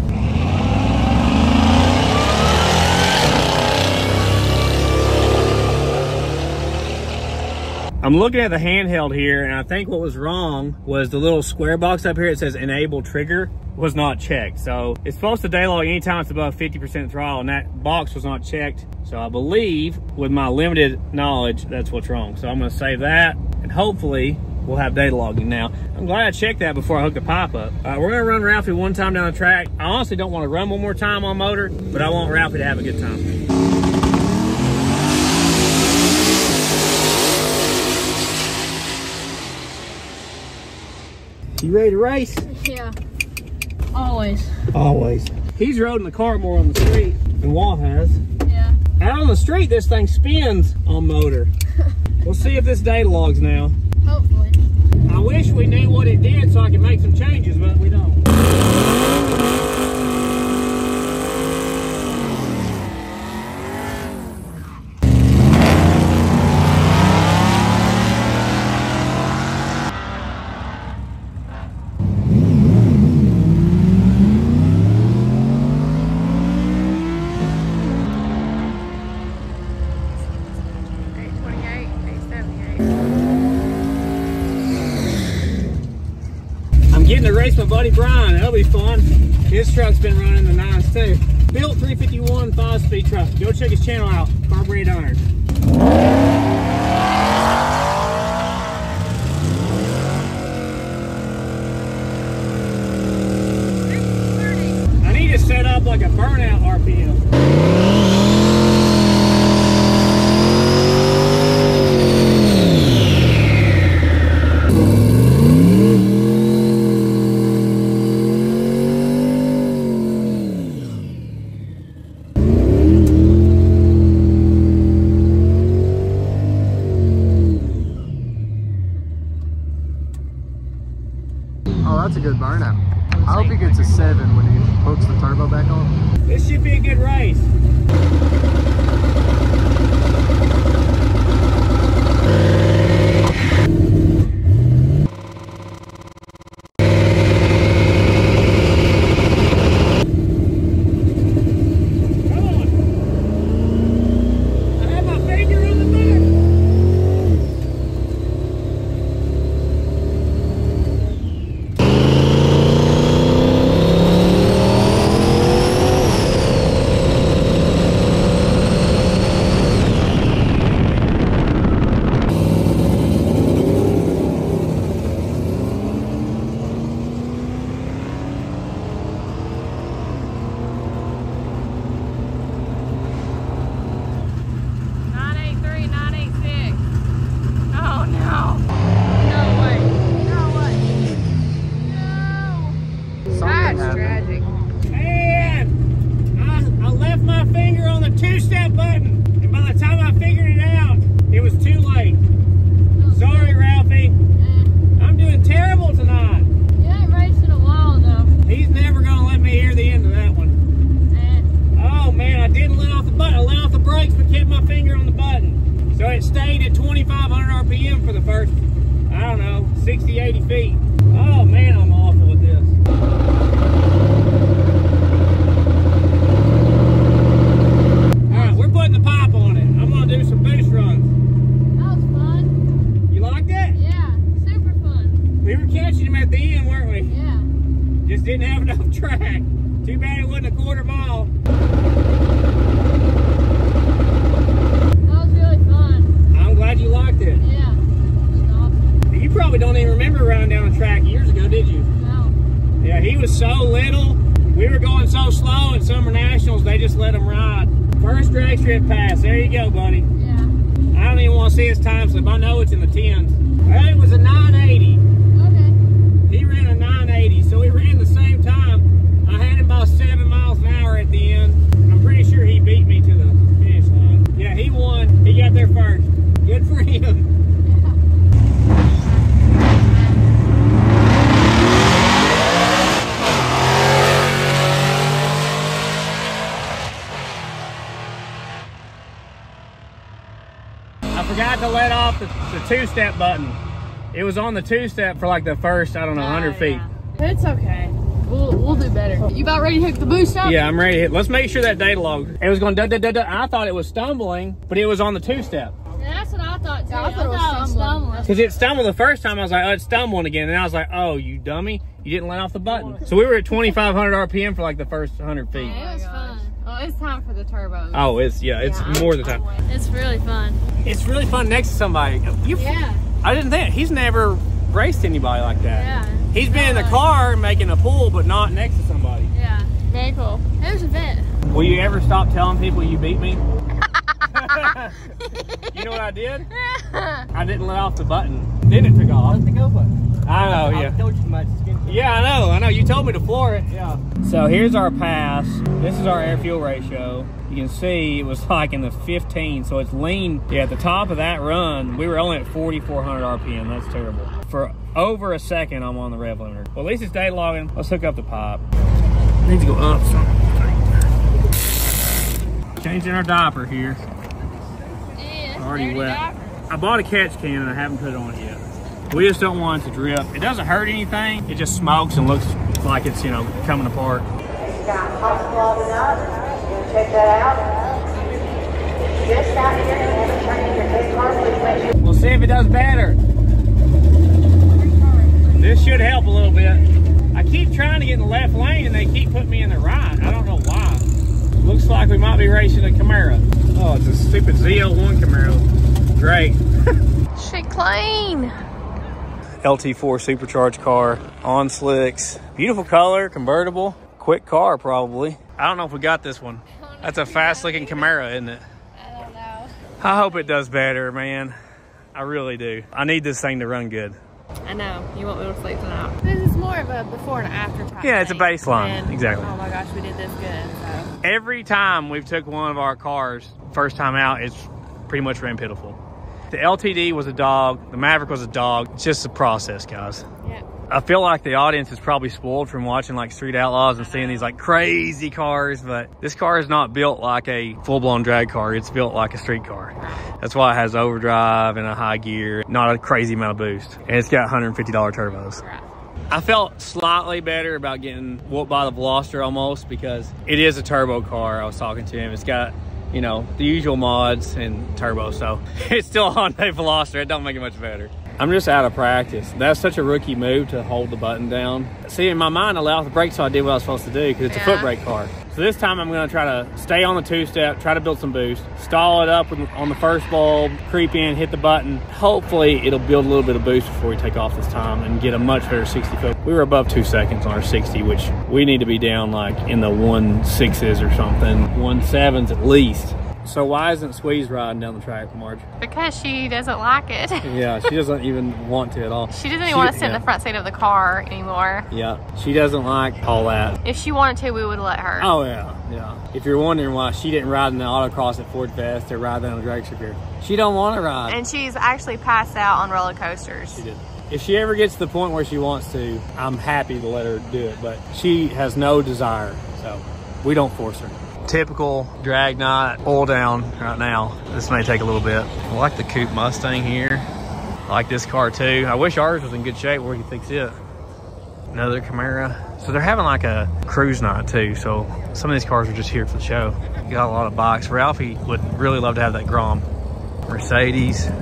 I'm looking at the handheld here, and I think what was wrong was the little square box up here. It says enable trigger was not checked. So it's supposed to data log anytime it's above 50% throttle, and that box was not checked. So I believe, with my limited knowledge, that's what's wrong. So I'm gonna save that, and hopefully we'll have data logging now. I'm glad I checked that before I hooked the pipe up. We're gonna run Ralphie one time down the track. I honestly don't want to run one more time on motor, but I want Ralphie to have a good time. You ready to race? Yeah. Always. Always. He's riding the car more on the street than Walt has. Yeah. Out on the street, this thing spins on motor. We'll see if this data logs now. Hopefully. I wish we knew what it did so I could make some changes, but we don't. Getting to race my buddy Brian, that'll be fun. His truck's been running the 9s too. Built 351 5-speed truck. Go check his channel out, Carbureted Iron. I need to set up like a burnout RPM. Oh, that's a good burnout. I hope he gets a 7 when he hooks the turbo back on. This should be a good race. Tragic. And I left my finger on the 2-step button, and by the time I figured it out, it was too late. Sorry, Ralphie. I'm doing terrible tonight. You ain't raced in a while though. He's never gonna let me hear the end of that one. Oh man, I didn't let off the button. I let off the brakes, but kept my finger on the button. So it stayed at 2,500 RPM for the first, I don't know, 60, 80 feet. Oh man, I'm awful with this. Alright, we're putting the pipe on it. I'm gonna do some boost runs. That was fun. You liked it? Yeah, super fun. We were catching him at the end, weren't we? Yeah. Just didn't have enough track. Too bad it wasn't a quarter mile. That was really fun. I'm glad you liked it. Yeah. It was awesome. You probably don't even remember riding down the track years ago, did you? No. Yeah, he was so little. We were going so slow at Summer Nationals, they just let him ride. First drag strip pass. There you go, buddy. Yeah. I don't even want to see his time slip. I know it's in the 10s. Well, it was a 980. Okay. He ran a 980, so we ran the same time. I had him about 7 miles an hour at the end. I'm pretty sure he beat me to the finish line. Yeah, he won. He got there first. Good for him. forgot to let off the two-step button. It was on the two-step for like the first, I don't know, 100 feet. Yeah. It's okay. We'll do better. You about ready to hook the boost up? Yeah, I'm ready to hit. Let's make sure that data log. It was going da da da da. I thought it was stumbling, but it was on the two-step. Yeah, that's what I thought too. Yeah, I thought it was stumbling. Because it stumbled the first time, I was like, oh, it's stumbling again. And I was like, oh, you dummy. You didn't let off the button. So we were at 2,500 RPM for like the first 100 feet. Yeah, it was fun. Well, it's time for the turbo. Oh, it's more than time. It's really fun. It's really fun next to somebody. Yeah. I didn't think, he's never raced anybody like that. Yeah. He's been in the car making a pull, but not next to somebody. Yeah. Very cool. It was a vent. Will you ever stop telling people you beat me? You know what I did? I didn't let off the button. Then it took off. The go button. I know, yeah. Yeah, I know. You told me to floor it. Yeah. So here's our pass. This is our air fuel ratio. You can see it was like in the 15, so it's lean. Yeah, at the top of that run, we were only at 4,400 RPM. That's terrible. For over a second, I'm on the rev limiter. Well, at least it's data logging. Let's hook up the pipe. Needs to go up some. Changing our diaper here. Yeah, Already wet. I bought a catch can and I haven't put it on it yet. We just don't want it to drip. It doesn't hurt anything. It just smokes and looks like it's, you know, coming apart. Got hot up. Check that out. Just out here and have a train your big car. We'll see if it does better. This should help a little bit. I keep trying to get in the left lane and they keep putting me in the right. I don't know why. Looks like we might be racing a Camaro. Oh, it's a stupid ZL1 Camaro. Great. She clean. LT4 supercharged car on slicks. Beautiful color, convertible. Quick car, probably. I don't know if we got this one. That's a fast looking Camaro, isn't it? I don't know. I hope it does better, man. I really do. I need this thing to run good. I know. You won't be able to sleep tonight. This is more of a before and after type. Yeah, it's a baseline. And, exactly. Oh my gosh, we did this good. So. Every time we've took one of our cars, first time out, it's pretty much ran pitiful. The LTD was a dog. The Maverick was a dog. It's just a process, guys. Yeah. I feel like the audience is probably spoiled from watching like Street Outlaws and seeing these like crazy cars, but this car is not built like a full-blown drag car. It's built like a street car. That's why it has overdrive and a high gear, not a crazy amount of boost. And it's got $150 turbos. Right. I felt slightly better about getting whooped by the Veloster almost because it is a turbo car. I was talking to him. It's got, you know, the usual mods and turbo, so it's still a Hyundai Veloster. It don't make it much better. I'm just out of practice. That's such a rookie move to hold the button down. See, in my mind, I let off the brake, so I did what I was supposed to do because it's a foot brake car. So this time I'm gonna try to stay on the two-step, try to build some boost, stall it up on the first bulb, creep in, hit the button. Hopefully it'll build a little bit of boost before we take off this time and get a much better 60 foot. We were above 2 seconds on our 60, which we need to be down like in the 1.6s or something, 1.7s at least. So why isn't Squeeze riding down the track, Marge? Because she doesn't like it. Yeah, she doesn't even want to at all. She doesn't even want to sit in the front seat of the car anymore. Yeah, she doesn't like all that. If she wanted to, we would let her. Oh yeah, yeah. If you're wondering why she didn't ride in the autocross at Ford Fest or ride down the drag strip here, she don't want to ride. And she's actually passed out on roller coasters. She did. If she ever gets to the point where she wants to, I'm happy to let her do it, but she has no desire, so we don't force her. Typical drag night, pull down right now. This may take a little bit. I like the coupe Mustang here. I like this car too. I wish ours was in good shape where we could fix it. Another Camaro. So they're having like a cruise night too. So some of these cars are just here for the show. Got a lot of bikes. Ralphie would really love to have that Grom. Mercedes, a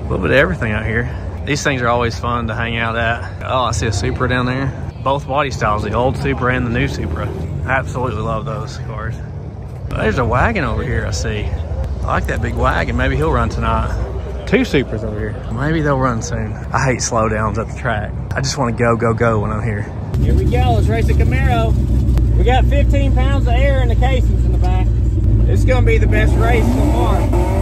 little bit of everything out here. These things are always fun to hang out at. Oh, I see a Supra down there. Both body styles, the old Supra and the new Supra. I absolutely love those cars. There's a wagon over here, I see. I like that big wagon. Maybe he'll run tonight. 2 Supras over here. Maybe they'll run soon. I hate slowdowns at the track. I just want to go, go, go when I'm here. Here we go. Let's race a Camaro. We got 15 pounds of air in the casings in the back. This is going to be the best race so far.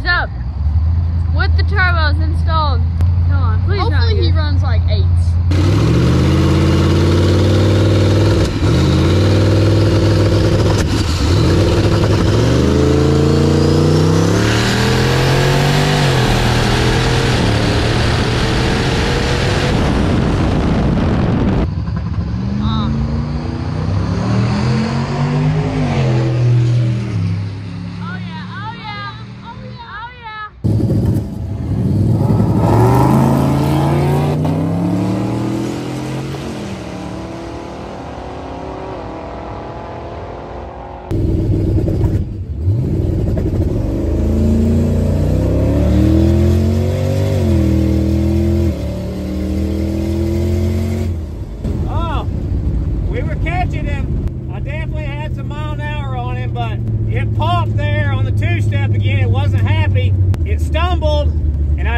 He's up with the turbos installed. Come on, please. Hopefully he runs like 8s.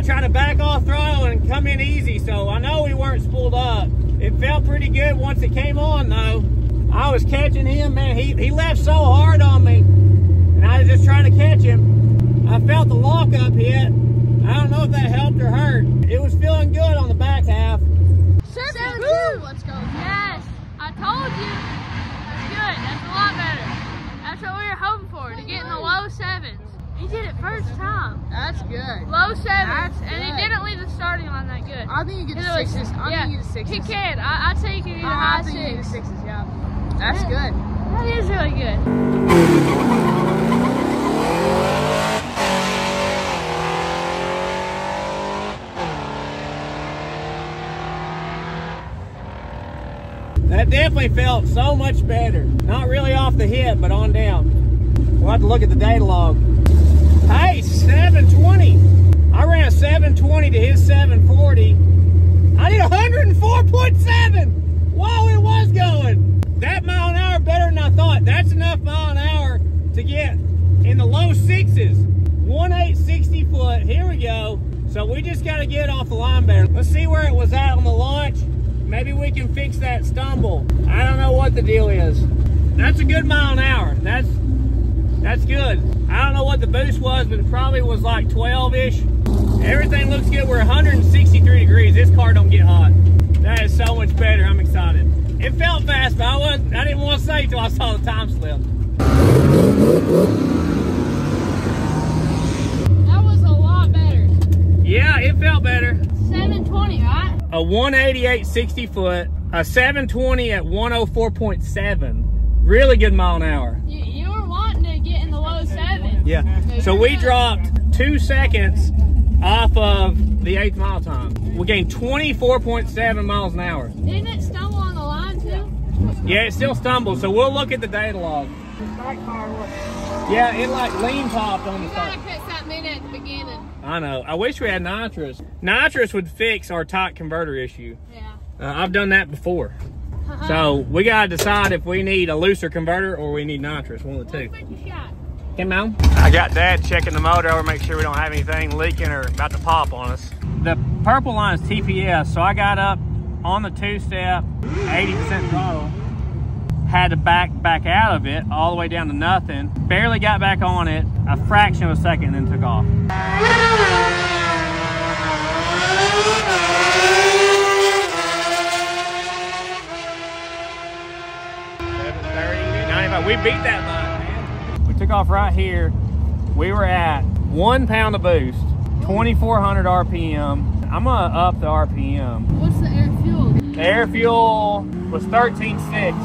Tried to back off throttle and come in easy, so I know we weren't spooled up. It felt pretty good once it came on though. I was catching him, man. He left so hard on me, and I was just trying to catch him. I felt the lockup hit. I don't know if that helped or hurt. It was feeling good on the back half. 7-2, let's go. Yes, I told you. That's good. That's a lot better. That's what we were hoping for, to get in the low 7s. He did it first time. That's good. Low 7s, and he didn't leave the starting line that good. I think you get the 6s. I think you get the 6s. He can. I think you need a high 6. I think you get the 6s, yeah. That's good. That is really good. That definitely felt so much better. Not really off the hip, but on down. We'll have to look at the data log. Hey, 720. I ran a 720 to his 740. I did 104.7 while it was going. That mile an hour better than I thought. That's enough mile an hour to get in the low 6s. 1860 foot. Here we go. So we just got to get off the line better. Let's see where it was at on the launch. Maybe we can fix that stumble. I don't know what the deal is. That's a good mile an hour. That's good. I don't know what the boost was, but it probably was like 12-ish. Everything looks good. We're 163 degrees. This car don't get hot. That is so much better. I'm excited. It felt fast, but I didn't want to say till I saw the time slip. That was a lot better. Yeah, it felt better. 720, right? A 188.60 foot, a 720 at 104.7. Really good mile an hour. You were wanting to get in the low 7s. Yeah. So we dropped 2 seconds off of the 8th mile time. We gained 24.7 miles an hour. Didn't it stumble on the line too? Yeah, it still stumbled, so we'll look at the data log. Yeah, it like lean popped on the start. You gotta put something in at the beginning. I know. I wish we had nitrous. Nitrous would fix our tight converter issue. Yeah. I've done that before. So we gotta decide if we need a looser converter or we need nitrous, one of the two. Okay, Mom? I got Dad checking the motor over, make sure we don't have anything leaking or about to pop on us. The purple line is TPS, so I got up on the 2-step, 80% throttle. Had to back out of it all the way down to nothing. Barely got back on it, a fraction of a second, and then took off. 730, we beat that line, man. We took off right here. We were at 1 pound of boost, 2,400 RPM. I'm gonna up the RPM. What's the air fuel? The air fuel was 13.6.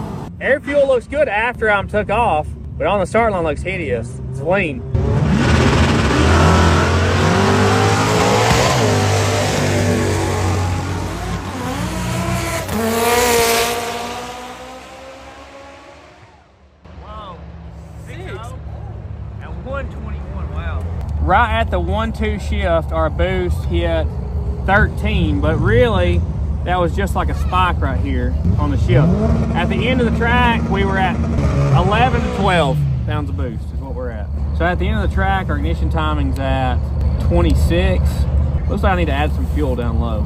Air fuel looks good after I took off, but on the start line looks hideous. It's lean. Whoa. 6 at 121, wow. Right at the 1-2 shift, our boost hit 13, but really, that was just like a spike right here on the shift. At the end of the track, we were at 11 to 12 pounds of boost is what we're at. So at the end of the track, our ignition timing's at 26. Looks like I need to add some fuel down low.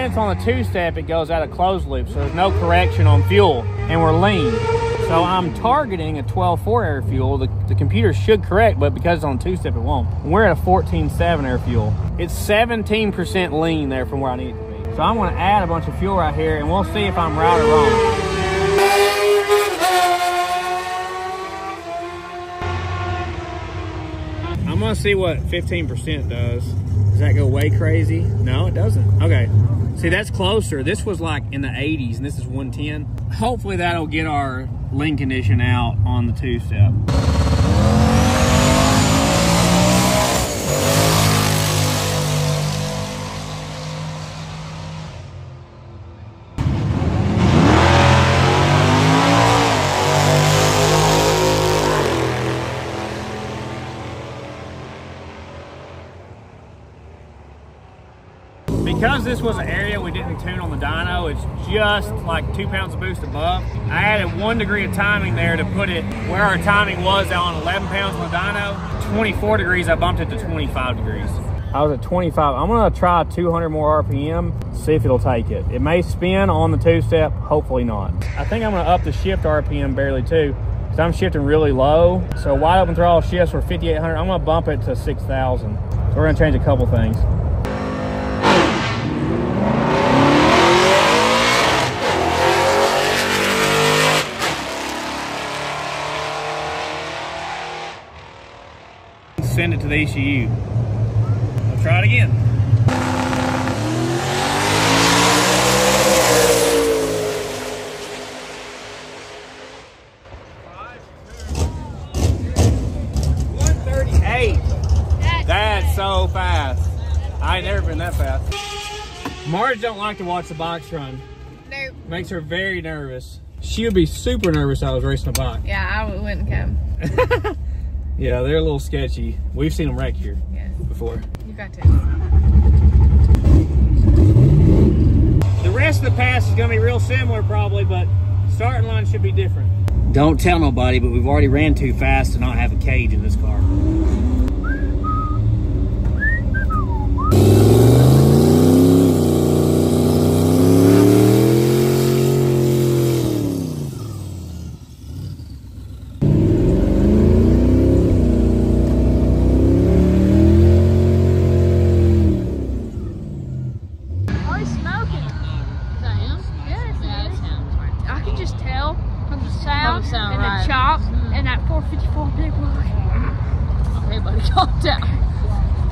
since on the two-step it goes out of closed loop, so there's no correction on fuel, and we're lean. So I'm targeting a 12.4 air fuel. The computer should correct, but because it's on two-step, it won't. We're at a 14.7 air fuel. It's 17% lean there from where I need it to be. So I'm gonna add a bunch of fuel right here, and we'll see if I'm right or wrong. I'm gonna see what 15% does. Does that go way crazy? No, it doesn't. Okay. See, that's closer. This was like in the 80s, and this is 110. Hopefully that'll get our lean condition out on the two-step. Because this was an area we didn't tune on the dyno, it's just like 2 pounds of boost above. I added 1 degree of timing there to put it where our timing was on 11 pounds on the dyno. 24 degrees, I bumped it to 25 degrees. I was at 25. I'm gonna try 200 more RPM, see if it'll take it. It may spin on the two-step, hopefully not. I think I'm gonna up the shift RPM barely too, because I'm shifting really low. So wide open throttle shifts for 5,800, I'm gonna bump it to 6,000. So we're gonna change a couple things. Send it to the ECU. We'll try it again. That's so fast. I ain't never been that fast. Marge don't like to watch the bikes run. Nope. Makes her very nervous. She would be super nervous if I was racing a bike. Yeah, I wouldn't come. Yeah, they're a little sketchy. We've seen them wreck here before. You got to. The rest of the pass is gonna be real similar probably, but starting line should be different. Don't tell nobody, but we've already ran too fast to not have a cage in this car.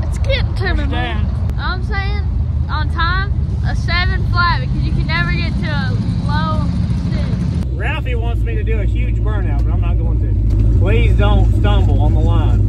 It's getting to me, man. I'm saying on time, a 7 flat, because you can never get to a low 6. Ralphie wants me to do a huge burnout, but I'm not going to. Please don't stumble on the line.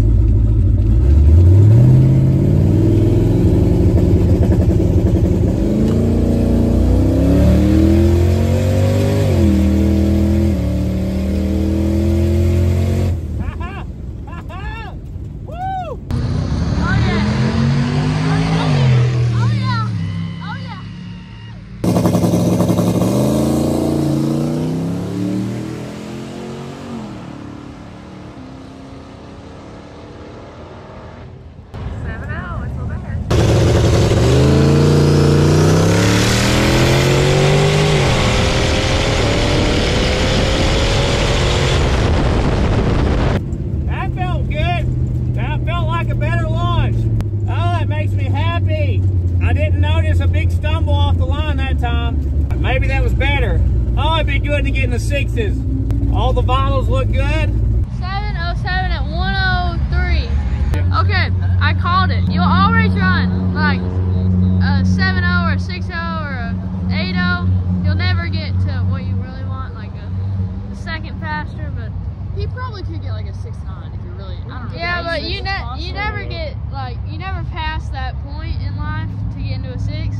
Maybe that was better. Oh, it'd be good to get in the 6s. All the vinyls look good. 707 at 103. Okay, I called it. You'll always run like a 7.0 or a 6.0 or a 8.0. You'll never get to what you really want, like a second faster, but He probably could get like a 6.9 if you really, I don't know. yeah, but you never get, like, you never pass that point in life to get into a 6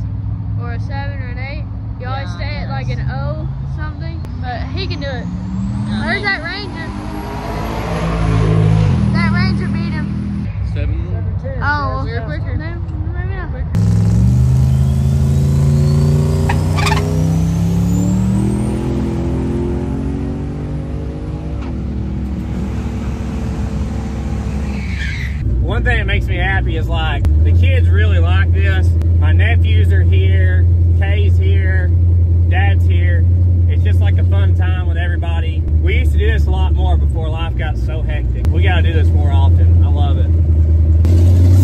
or a 7 or an 8. You always stay at like an O something, but he can do it. There's that Ranger. That Ranger beat him. 7. Oh, We're quicker. No, maybe not quicker. One thing that makes me happy is like the kids really like this. My nephews are here. Kay's here, Dad's here. It's just like a fun time with everybody. We used to do this a lot more before life got so hectic. We gotta do this more often. I love it.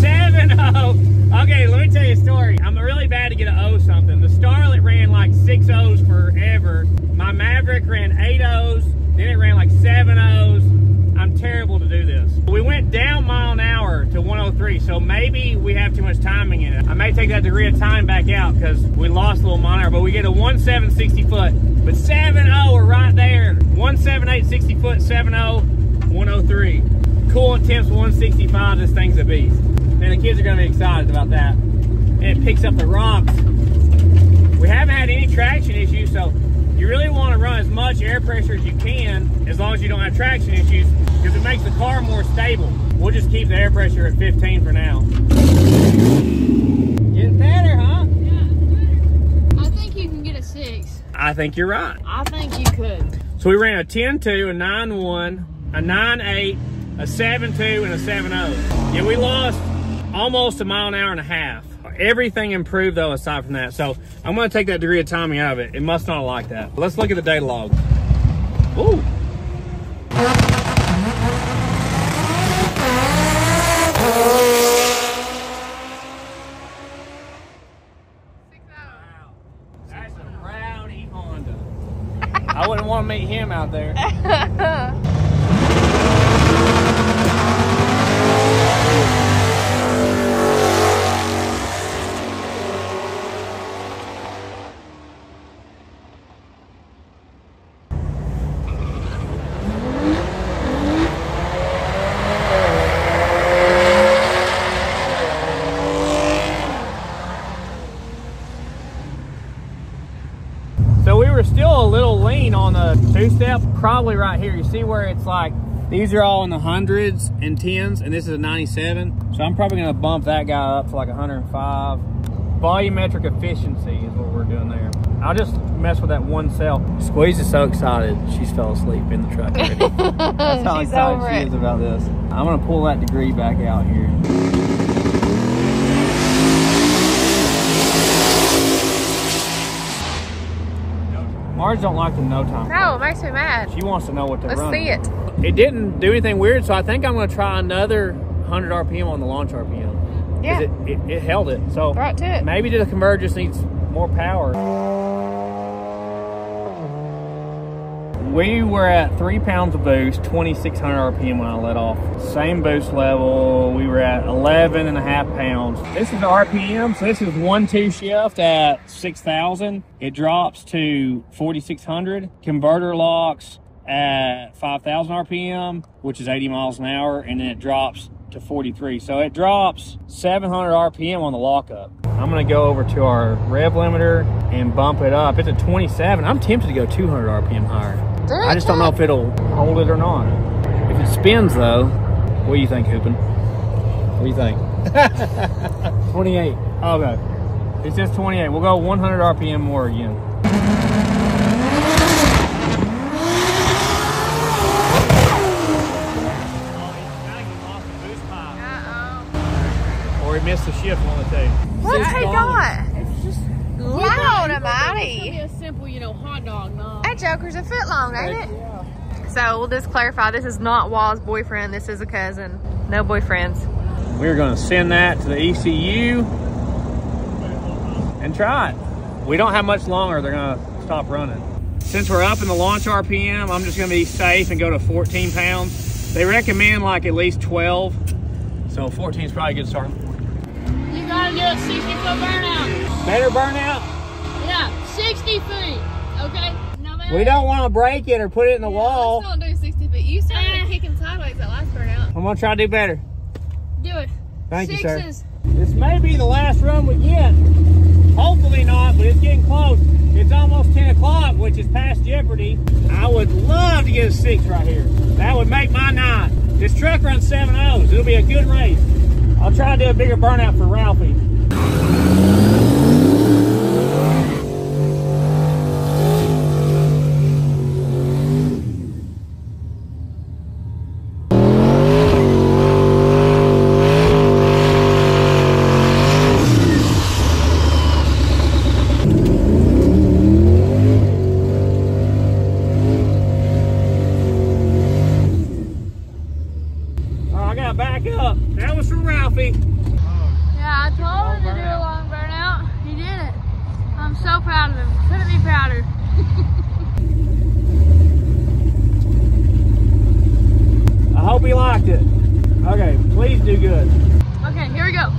7-0. Okay, let me tell you a story. I'm really bad to get an O something. The Starlet ran like 6 O's forever. My Maverick ran 8 O's, then it ran like 7 O's. I'm terrible to do this. We went down mile an hour to 103, so maybe we have too much timing in it. I may take that degree of time back out because we lost a little mile an hour, but we get a 1.7 60 foot. But 7.0, we're right there. 1.78 60 foot, 7.0, 103. Coolant temps 165, this thing's a beast. And the kids are gonna be excited about that. And it picks up the rocks. We haven't had any traction issues, so you really want to run as much air pressure as you can, as long as you don't have traction issues, because it makes the car more stable. We'll just keep the air pressure at 15 for now. Getting better, huh? Yeah, I think you can get a 6. I think you're right. I think you could. So we ran a 10.2, a 9.1, a 9.8, a 7.2, and a 7.0. Yeah, we lost almost a mile an hour and a half. Everything improved though aside from that. So I'm gonna take that degree of timing out of it. It must not like that. Let's look at the data log. Ooh. Wow. That's a rowdy Honda. I wouldn't want to meet him out there. So we were still a little lean on the 2-step, probably right here. You see where it's like, these are all in the 100s and 10s, and this is a 97. So I'm probably gonna bump that guy up to like 105. Volumetric efficiency is what we're doing there. I'll just mess with that one cell. Squeeze is so excited, she's fell asleep in the truck already. That's how excited she is about this. I'm gonna pull that degree back out here. Marge don't like the no time. No, it makes me mad. She wants to know what they're Let's running. see it. It didn't do anything weird, so I think I'm going to try another 100 RPM on the launch RPM. Yeah. It held it. So Right to it. maybe the converter just needs more power. We were at 3 pounds of boost, 2,600 RPM when I let off. Same boost level, we were at 11.5 pounds. This is the RPM, so this is 1-2 shift at 6,000. It drops to 4,600. Converter locks at 5,000 RPM, which is 80 miles an hour, and then it drops to 43. So it drops 700 RPM on the lockup. I'm gonna go over to our rev limiter and bump it up. It's at 27. I'm tempted to go 200 RPM higher. I just don't know if it'll hold it or not. If it spins though, what do you think, Hoopin? What do you think? 28. Okay. It says 28. We'll go 100 RPM more again. Or he missed the shift, one of the two. What's he got? It's just Loud It's and gonna mighty. be a simple, hot dog knob. That joker's a foot long, ain't it? Yeah. So we'll just clarify, this is not Wall's boyfriend. This is a cousin. No boyfriends. We're gonna send that to the ECU and try it. We don't have much longer. They're gonna stop running. Since we're up in the launch RPM, I'm just gonna be safe and go to 14 pounds. They recommend like at least 12. So 14 is probably a good start. You gotta do a 60-foot burnout. Better burnout? Yeah, 60 feet. Okay? No matter. We don't want to break it or put it in the wall. Let's don't do 60 feet. You started kicking sideways that last burnout. I'm gonna try to do better. Do it. Thank you, sir. Sixes. This may be the last run we get. Hopefully not, but it's getting close. It's almost 10 o'clock, which is past Jeopardy. I would love to get a 6 right here. That would make my night. This truck runs 7.0s. It'll be a good race. I'll try to do a bigger burnout for Ralphie. Ralphie. Yeah, I told him to do a long burnout. He did it. I'm so proud of him. Couldn't be prouder. I hope he liked it. Okay, please do good. Okay, here we go.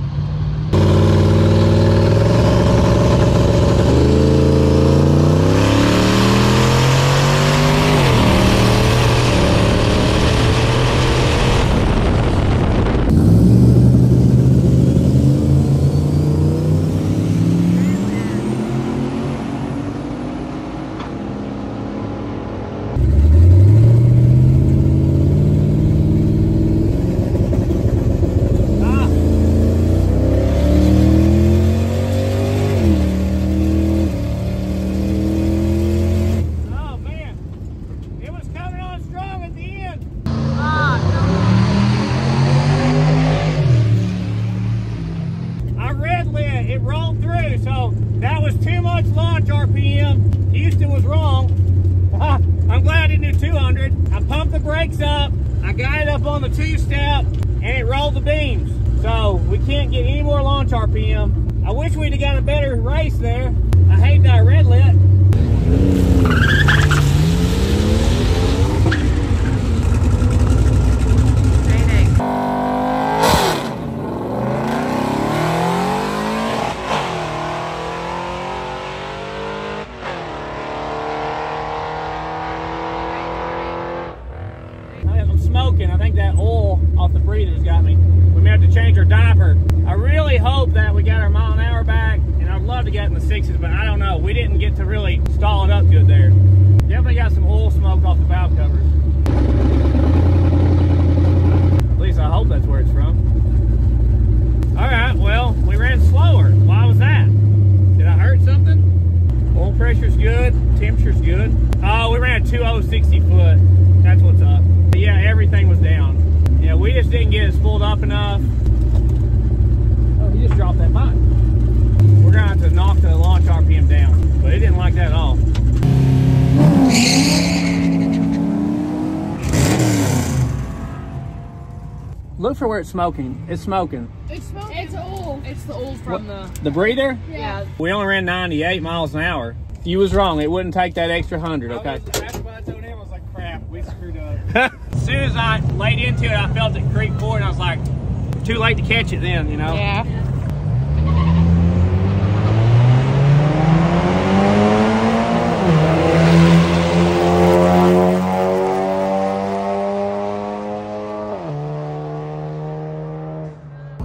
Houston was wrong. I'm glad I didn't do 200. I pumped the brakes up, I got it up on the two-step, and it rolled the beams. So we can't get any more launch RPM. I wish we'd have got a better race there. I hate that I red lit. Smoking. I think that oil off the breather's got me. We may have to change our diaper. I really hope that we got our mile an hour back, and I'd love to get in the 6s, but I don't know. We didn't get to really stall it up good there. Definitely got some oil smoke off the valve covers. At least I hope that's where it's from. All right, well, we ran slower. Why was that? Did I hurt something? Oil pressure's good, temperature's good. Oh, we ran a 2.060 foot. That's what's up. But yeah, everything was down. Yeah, we just didn't get it spooled up enough. Oh, he just dropped that bike. We're gonna have to knock the launch RPM down, but it didn't like that at all. Look for where it's smoking. It's smoking. It's smoking. It's oil. It's the oil from the breather? Yeah. We only ran 98 miles an hour. You was wrong. It wouldn't take that extra 100, okay? That's what I told him. I was like, crap, we screwed up. As soon as I laid into it, I felt it creep forward, and I was like, too late to catch it then, you know? Yeah.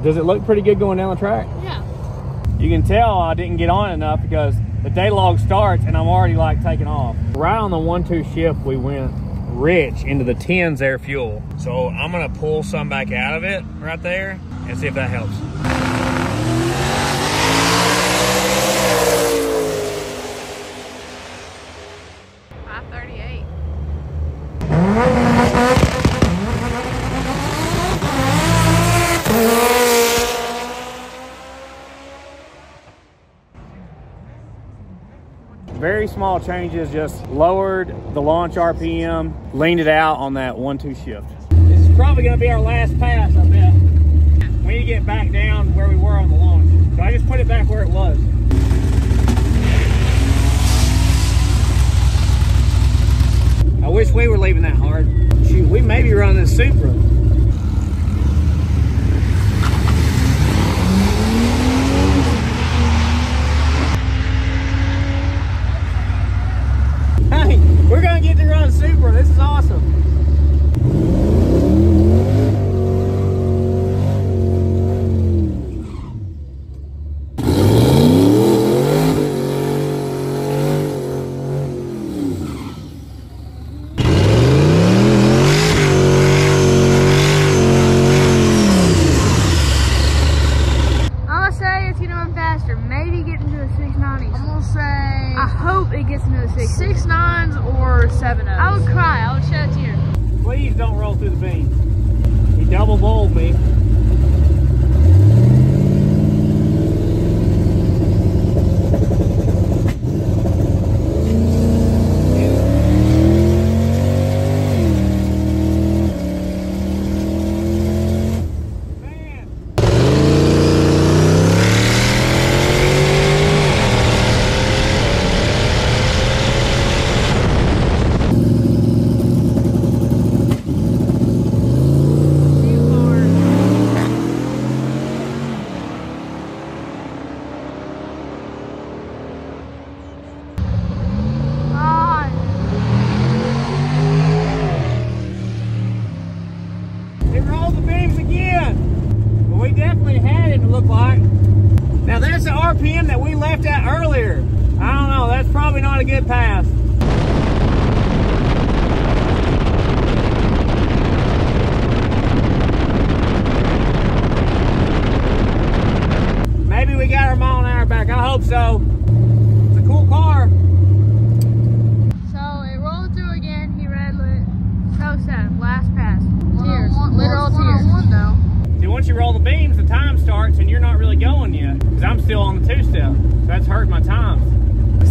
Does it look pretty good going down the track? Yeah. You can tell I didn't get on enough because the day log starts and I'm already like taking off. Right on the 1-2 shift, we went rich into the 10s air fuel. So I'm gonna pull some back out of it right there and see if that helps. Very small changes, just lowered the launch RPM, leaned it out on that 1-2 shift. This is probably gonna be our last pass, I bet. We need to get back down where we were on the launch. So I just put it back where it was. I wish we were leaving that hard. Shoot, we may be running this Supra. Hey, we're gonna get to run Supra. This is awesome. I'm gonna say it's gonna run faster. Maybe get into the 690s. I'm gonna say I hope it gets into the 6.9s or 7.0s. I would cry. I would shed a tear. Please don't roll through the beams. He double bowled me. Man, RPM that we left at earlier. I don't know, that's probably not a good pass. Maybe we got our mile an hour back. I hope so. It's a cool car. So it rolled through again. He red lit. So sad. Last pass. Tears. Literal tears. See, once you roll the beams, the time starts and you're not really going yet. Because I'm still on the two-step. So that's hurt my times.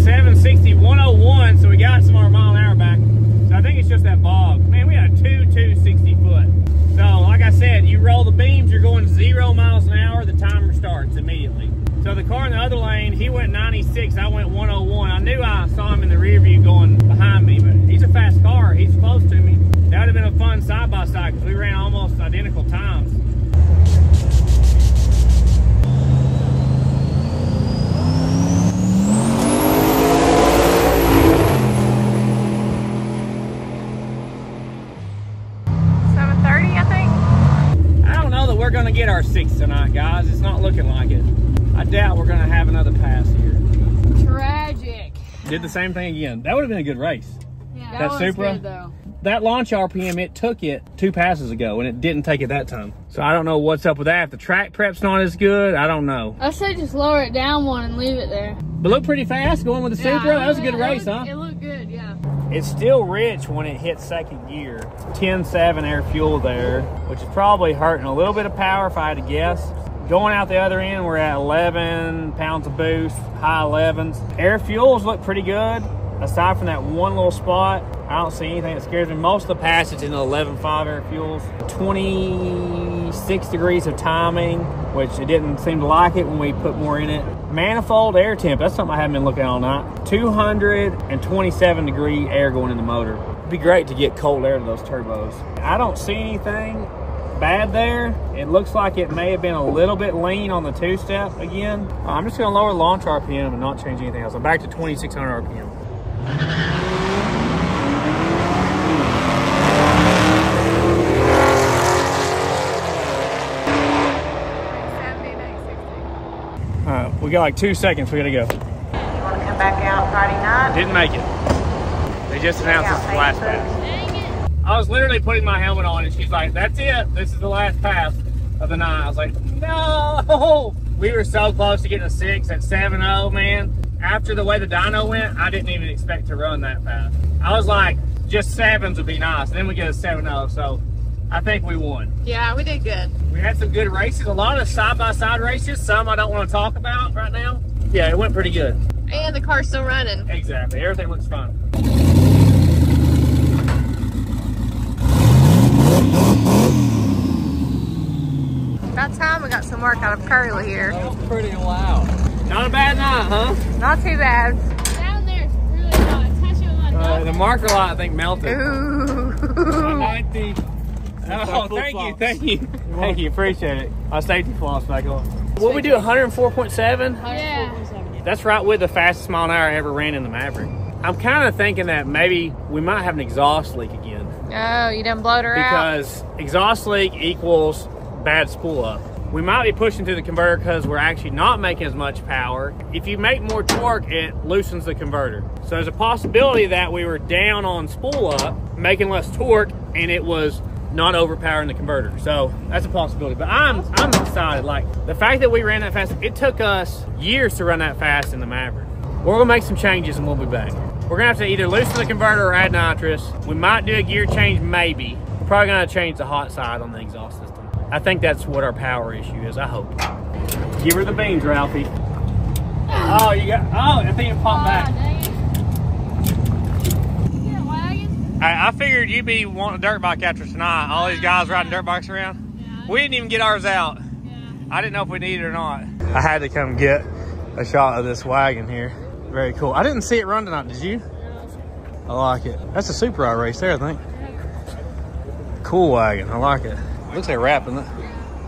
760, 101, so we got some of our mile an hour back. So I think it's just that bog. Man, we had two 260 foot. So like I said, you roll the beams, you're going 0 miles an hour, the timer starts immediately. So the car in the other lane, he went 96, I went 101. I knew I saw him in the rear view going behind me, but he's a fast car, he's close to me. That would have been a fun side-by-side because we ran almost identical times. We're gonna get our 6 tonight, guys. It's not looking like it. I doubt we're gonna have another pass here. Tragic. Did the same thing again. That would have been a good race. Yeah, that Supra, good, though. That launch RPM, it took it 2 passes ago, and it didn't take it that time. So I don't know what's up with that. If the track prep's not as good, I don't know. I say just lower it down one and leave it there. But looked pretty fast going with the Supra. That was a good race, huh? It looked good, yeah. It's still rich when it hits second gear. 10.7 air fuel there, which is probably hurting a little bit of power if I had to guess. Going out the other end, we're at 11 pounds of boost, high 11s. Air fuels look pretty good. Aside from that one little spot, I don't see anything that scares me. Most of the passage in the 11.5 air fuels. 26 degrees of timing, which it didn't seem to like it when we put more in it. Manifold air temp, that's something I haven't been looking at all night. 227 degree air going in the motor. It'd be great to get cold air to those turbos. I don't see anything bad there. It looks like it may have been a little bit lean on the two-step again. I'm just gonna lower launch RPM and not change anything else. I'm back to 2600 RPM. We got like 2 seconds, we gotta go. You want to come back out Friday night? Didn't make it. They just announced this is the last pass. Dang it. I was literally putting my helmet on and she's like, that's it. This is the last pass of the night. I was like, no. We were so close to getting a 6 at 7.0, man. After the way the dyno went, I didn't even expect to run that fast. I was like, just 7s would be nice. And then we get a 7.0, so I think we won. Yeah, we did good. We had some good races, a lot of side-by-side races, some I don't want to talk about right now. Yeah, it went pretty good. And the car's still running. Exactly, everything looks fine. About time we got some work out of Curly here. That was pretty loud. Not a bad night, huh? Not too bad. Down there it's really hot. Touch it with my nose. The marker light, I think, melted. Ooh. 90. Oh, thank you. Thank you, appreciate it. Our safety floss back on. What we do, 104.7? Yeah. That's right with the fastest mile an hour I ever ran in the Maverick. I'm kind of thinking that maybe we might have an exhaust leak again. Oh, you done blowed her out? Because exhaust leak equals bad spool up. We might be pushing through the converter because we're actually not making as much power. If you make more torque, it loosens the converter. So there's a possibility that we were down on spool up, making less torque, and it was not overpowering the converter. So that's a possibility. But I'm excited. Like, the fact that we ran that fast, it took us years to run that fast in the Maverick. We're gonna make some changes and we'll be back. We're gonna have to either loosen the converter or add nitrous. We might do a gear change, maybe. We're probably gonna change the hot side on the exhaust system. I think that's what our power issue is, I hope. Give her the beans, Ralphie. Oh, you got, oh, I think it popped back. Dang it. You got a wagon? I figured you'd be wanting a dirt bike after tonight. All these guys riding dirt bikes around. Yeah, We didn't even get ours out. yeah. I didn't know if we needed it or not. I had to come get a shot of this wagon here. Very cool. I didn't see it run tonight, did you? I like it. That's a Supra race there, I think. Cool wagon, I like it. Looks like wrapping it.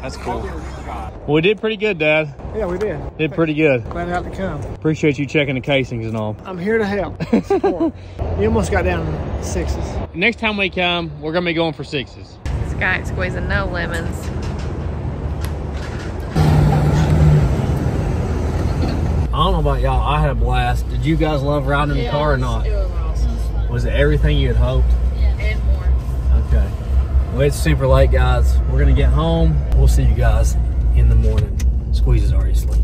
That's cool. Well, we did pretty good, Dad. Yeah, we did. Did pretty good. Glad to have to come. Appreciate you checking the casings and all. I'm here to help. Support. You almost got down to 6s. Next time we come, we're gonna be going for 6s. This guy ain't squeezing no lemons. don't know about y'all, I had a blast. Did you guys love riding in the car or not? It was awesome. Was it everything you had hoped? Yeah, and more. Okay. Well, it's super late, guys. We're gonna get home. We'll see you guys in the morning. Squeeze is already asleep.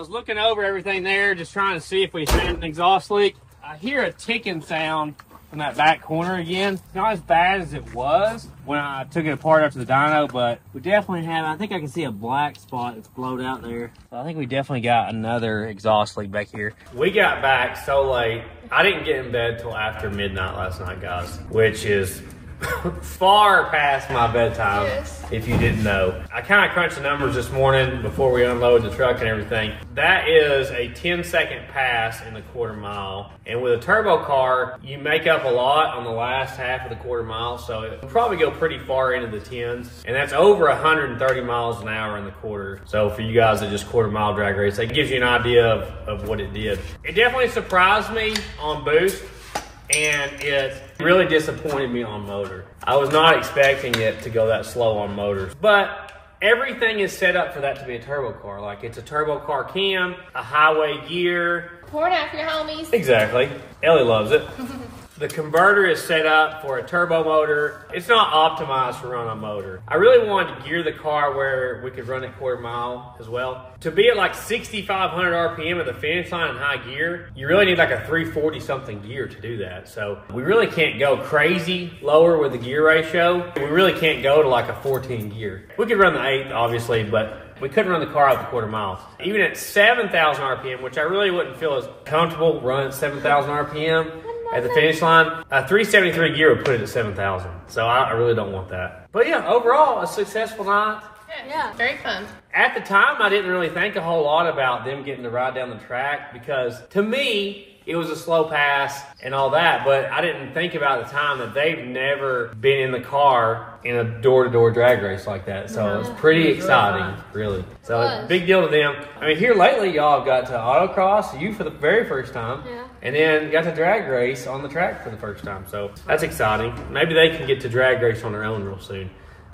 Looking over everything there, just trying to see if we found an exhaust leak. I hear a ticking sound from that back corner again. It's not as bad as it was when I took it apart after the dyno, but we definitely have, I think I can see a black spot that's blowed out there. So I think we definitely got another exhaust leak back here. We got back so late. I didn't get in bed till after midnight last night, guys, which is far past my bedtime, if you didn't know. I kind of crunched the numbers this morning before we unload the truck and everything. That is a 10-second pass in the quarter mile. And with a turbo car, you make up a lot on the last half of the quarter mile, so it'll probably go pretty far into the 10s. And that's over 130 miles an hour in the quarter. So for you guys that just quarter mile drag race, that gives you an idea of what it did. It definitely surprised me on boost, and it really disappointed me on motor. I was not expecting it to go that slow on motors, but everything is set up for that to be a turbo car. Like, it's a turbo car cam, a highway gear. Pour it out for your homies. Exactly. Ellie loves it. The converter is set up for a turbo motor. It's not optimized for run on motor. I really wanted to gear the car where we could run it quarter mile as well. To be at like 6,500 RPM at the finish line in high gear, you really need like a 340 something gear to do that. So we really can't go crazy lower with the gear ratio. We really can't go to like a 14 gear. We could run the 8, obviously, but we couldn't run the car out the quarter mile. Even at 7,000 RPM, which I really wouldn't feel as comfortable running at 7,000 RPM, at the finish line, a 373 gear would put it at 7,000. So I really don't want that. But yeah, overall, a successful night. Yeah, very fun. At the time, I didn't really think a whole lot about them getting to ride down the track because to me, it was a slow pass and all that, but I didn't think about at the time that they've never been in the car in a door-to-door drag race like that. So it's pretty exciting, really. So it's a big deal to them. I mean, here lately, y'all have got to autocross, you for the very first time, and then got to drag race on the track for the first time. So that's exciting. Maybe they can get to drag race on their own real soon.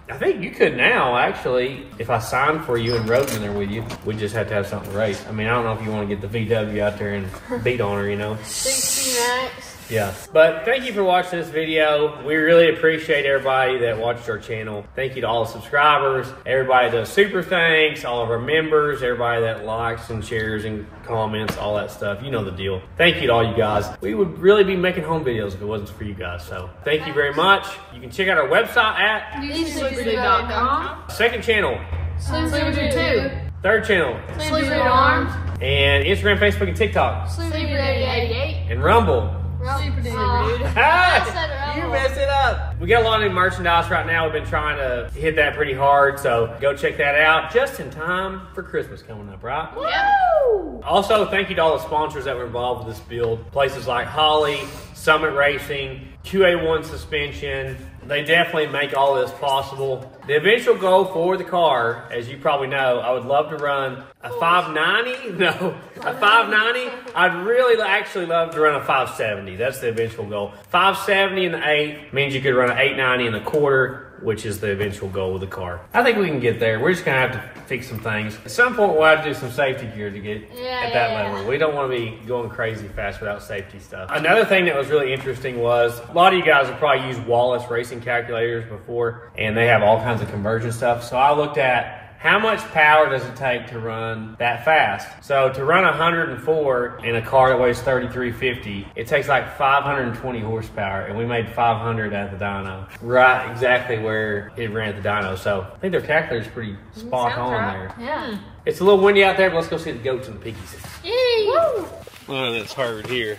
I think you could now, actually, if I signed for you and rode in there with you, we just have to have something to race. I mean, I don't know if you want to get the VW out there and beat on her, you know. 60 max. Yeah. But thank you for watching this video. We really appreciate everybody that watched our channel. Thank you to all the subscribers, everybody that does super thanks, all of our members, everybody that likes and shares and comments, all that stuff. You know the deal. Thank you to all you guys. We would really be making home videos if it wasn't for you guys. So thank you very much. You can check out our website at Sleepy.com. second channel, Sleepy 2. third channel, Sleepy Arms. and Instagram, Facebook, and TikTok, Sleepy 88. and Rumble. Sleepy Dude. Ah, you messed it up. We got a lot of new merchandise right now. We've been trying to hit that pretty hard, so go check that out just in time for Christmas coming up, right? Woo! Also, thank you to all the sponsors that were involved with this build. Places like Holly, Summit Racing, QA1 Suspension. They definitely make all this possible. The eventual goal for the car, as you probably know, I would love to run a 590. No, a 590. I'd really actually love to run a 570. That's the eventual goal. 570 in the 8 means you could run an 890 in the quarter, which is the eventual goal with the car. I think we can get there. We're just gonna have to fix some things. At some point, we'll have to do some safety gear to get at that level. We don't want to be going crazy fast without safety stuff. Another thing that was really interesting was a lot of you guys have probably used Wallace racing calculators before, and they have all kinds of conversion stuff. So I looked at how much power does it take to run that fast? So to run 104 in a car that weighs 3,350, it takes like 520 horsepower, and we made 500 at the dyno. Right exactly where it ran at the dyno. So I think their calculator's pretty spot on there. Yeah. It's a little windy out there, but let's go see the goats and the piggies. Yay! Woo! Look at this herd here.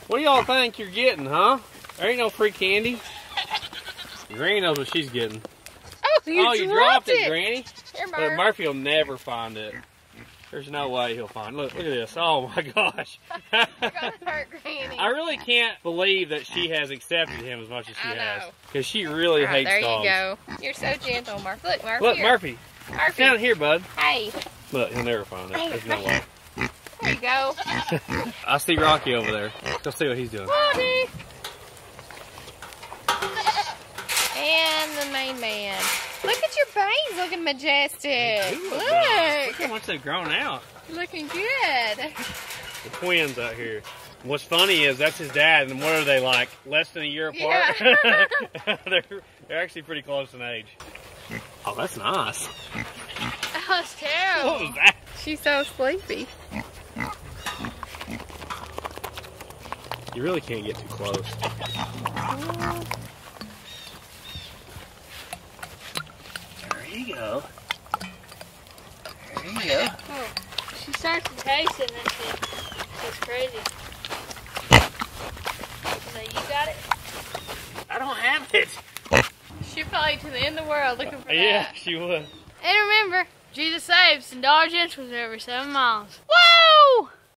What do y'all think you're getting, huh? There ain't no free candy. Granny knows what she's getting. Oh, you dropped it, Granny. Here, But Murphy will never find it. There's no way he'll find. Look at this. Oh my gosh. You're gonna hurt Granny. I really can't believe that she has accepted him as much as she I has. know. Because she really hates there dogs. There you go. You're so gentle, Murphy. Look, Murphy. Look, here. Murphy. Murphy. Down here, bud. Hey. Look, he'll never find it. There's no way. There you go. I see Rocky over there. Go see what he's doing. Rocky. And the main man. Look at your bangs looking majestic. Look how much they've grown out. Looking good. The twins out here. What's funny is that's his dad, and what are they, like less than a year apart? Yeah. they're actually pretty close in age. Oh, that's nice. That was terrible. What was that? She's so sleepy. You really can't get too close. There you go. There you go. Oh, she starts to taste it and then she's crazy. So you got it? I don't have it. She'd probably to the end of the world looking for Yeah, that. she would. And remember, Jesus saves and Dollar General's every 7 miles. What?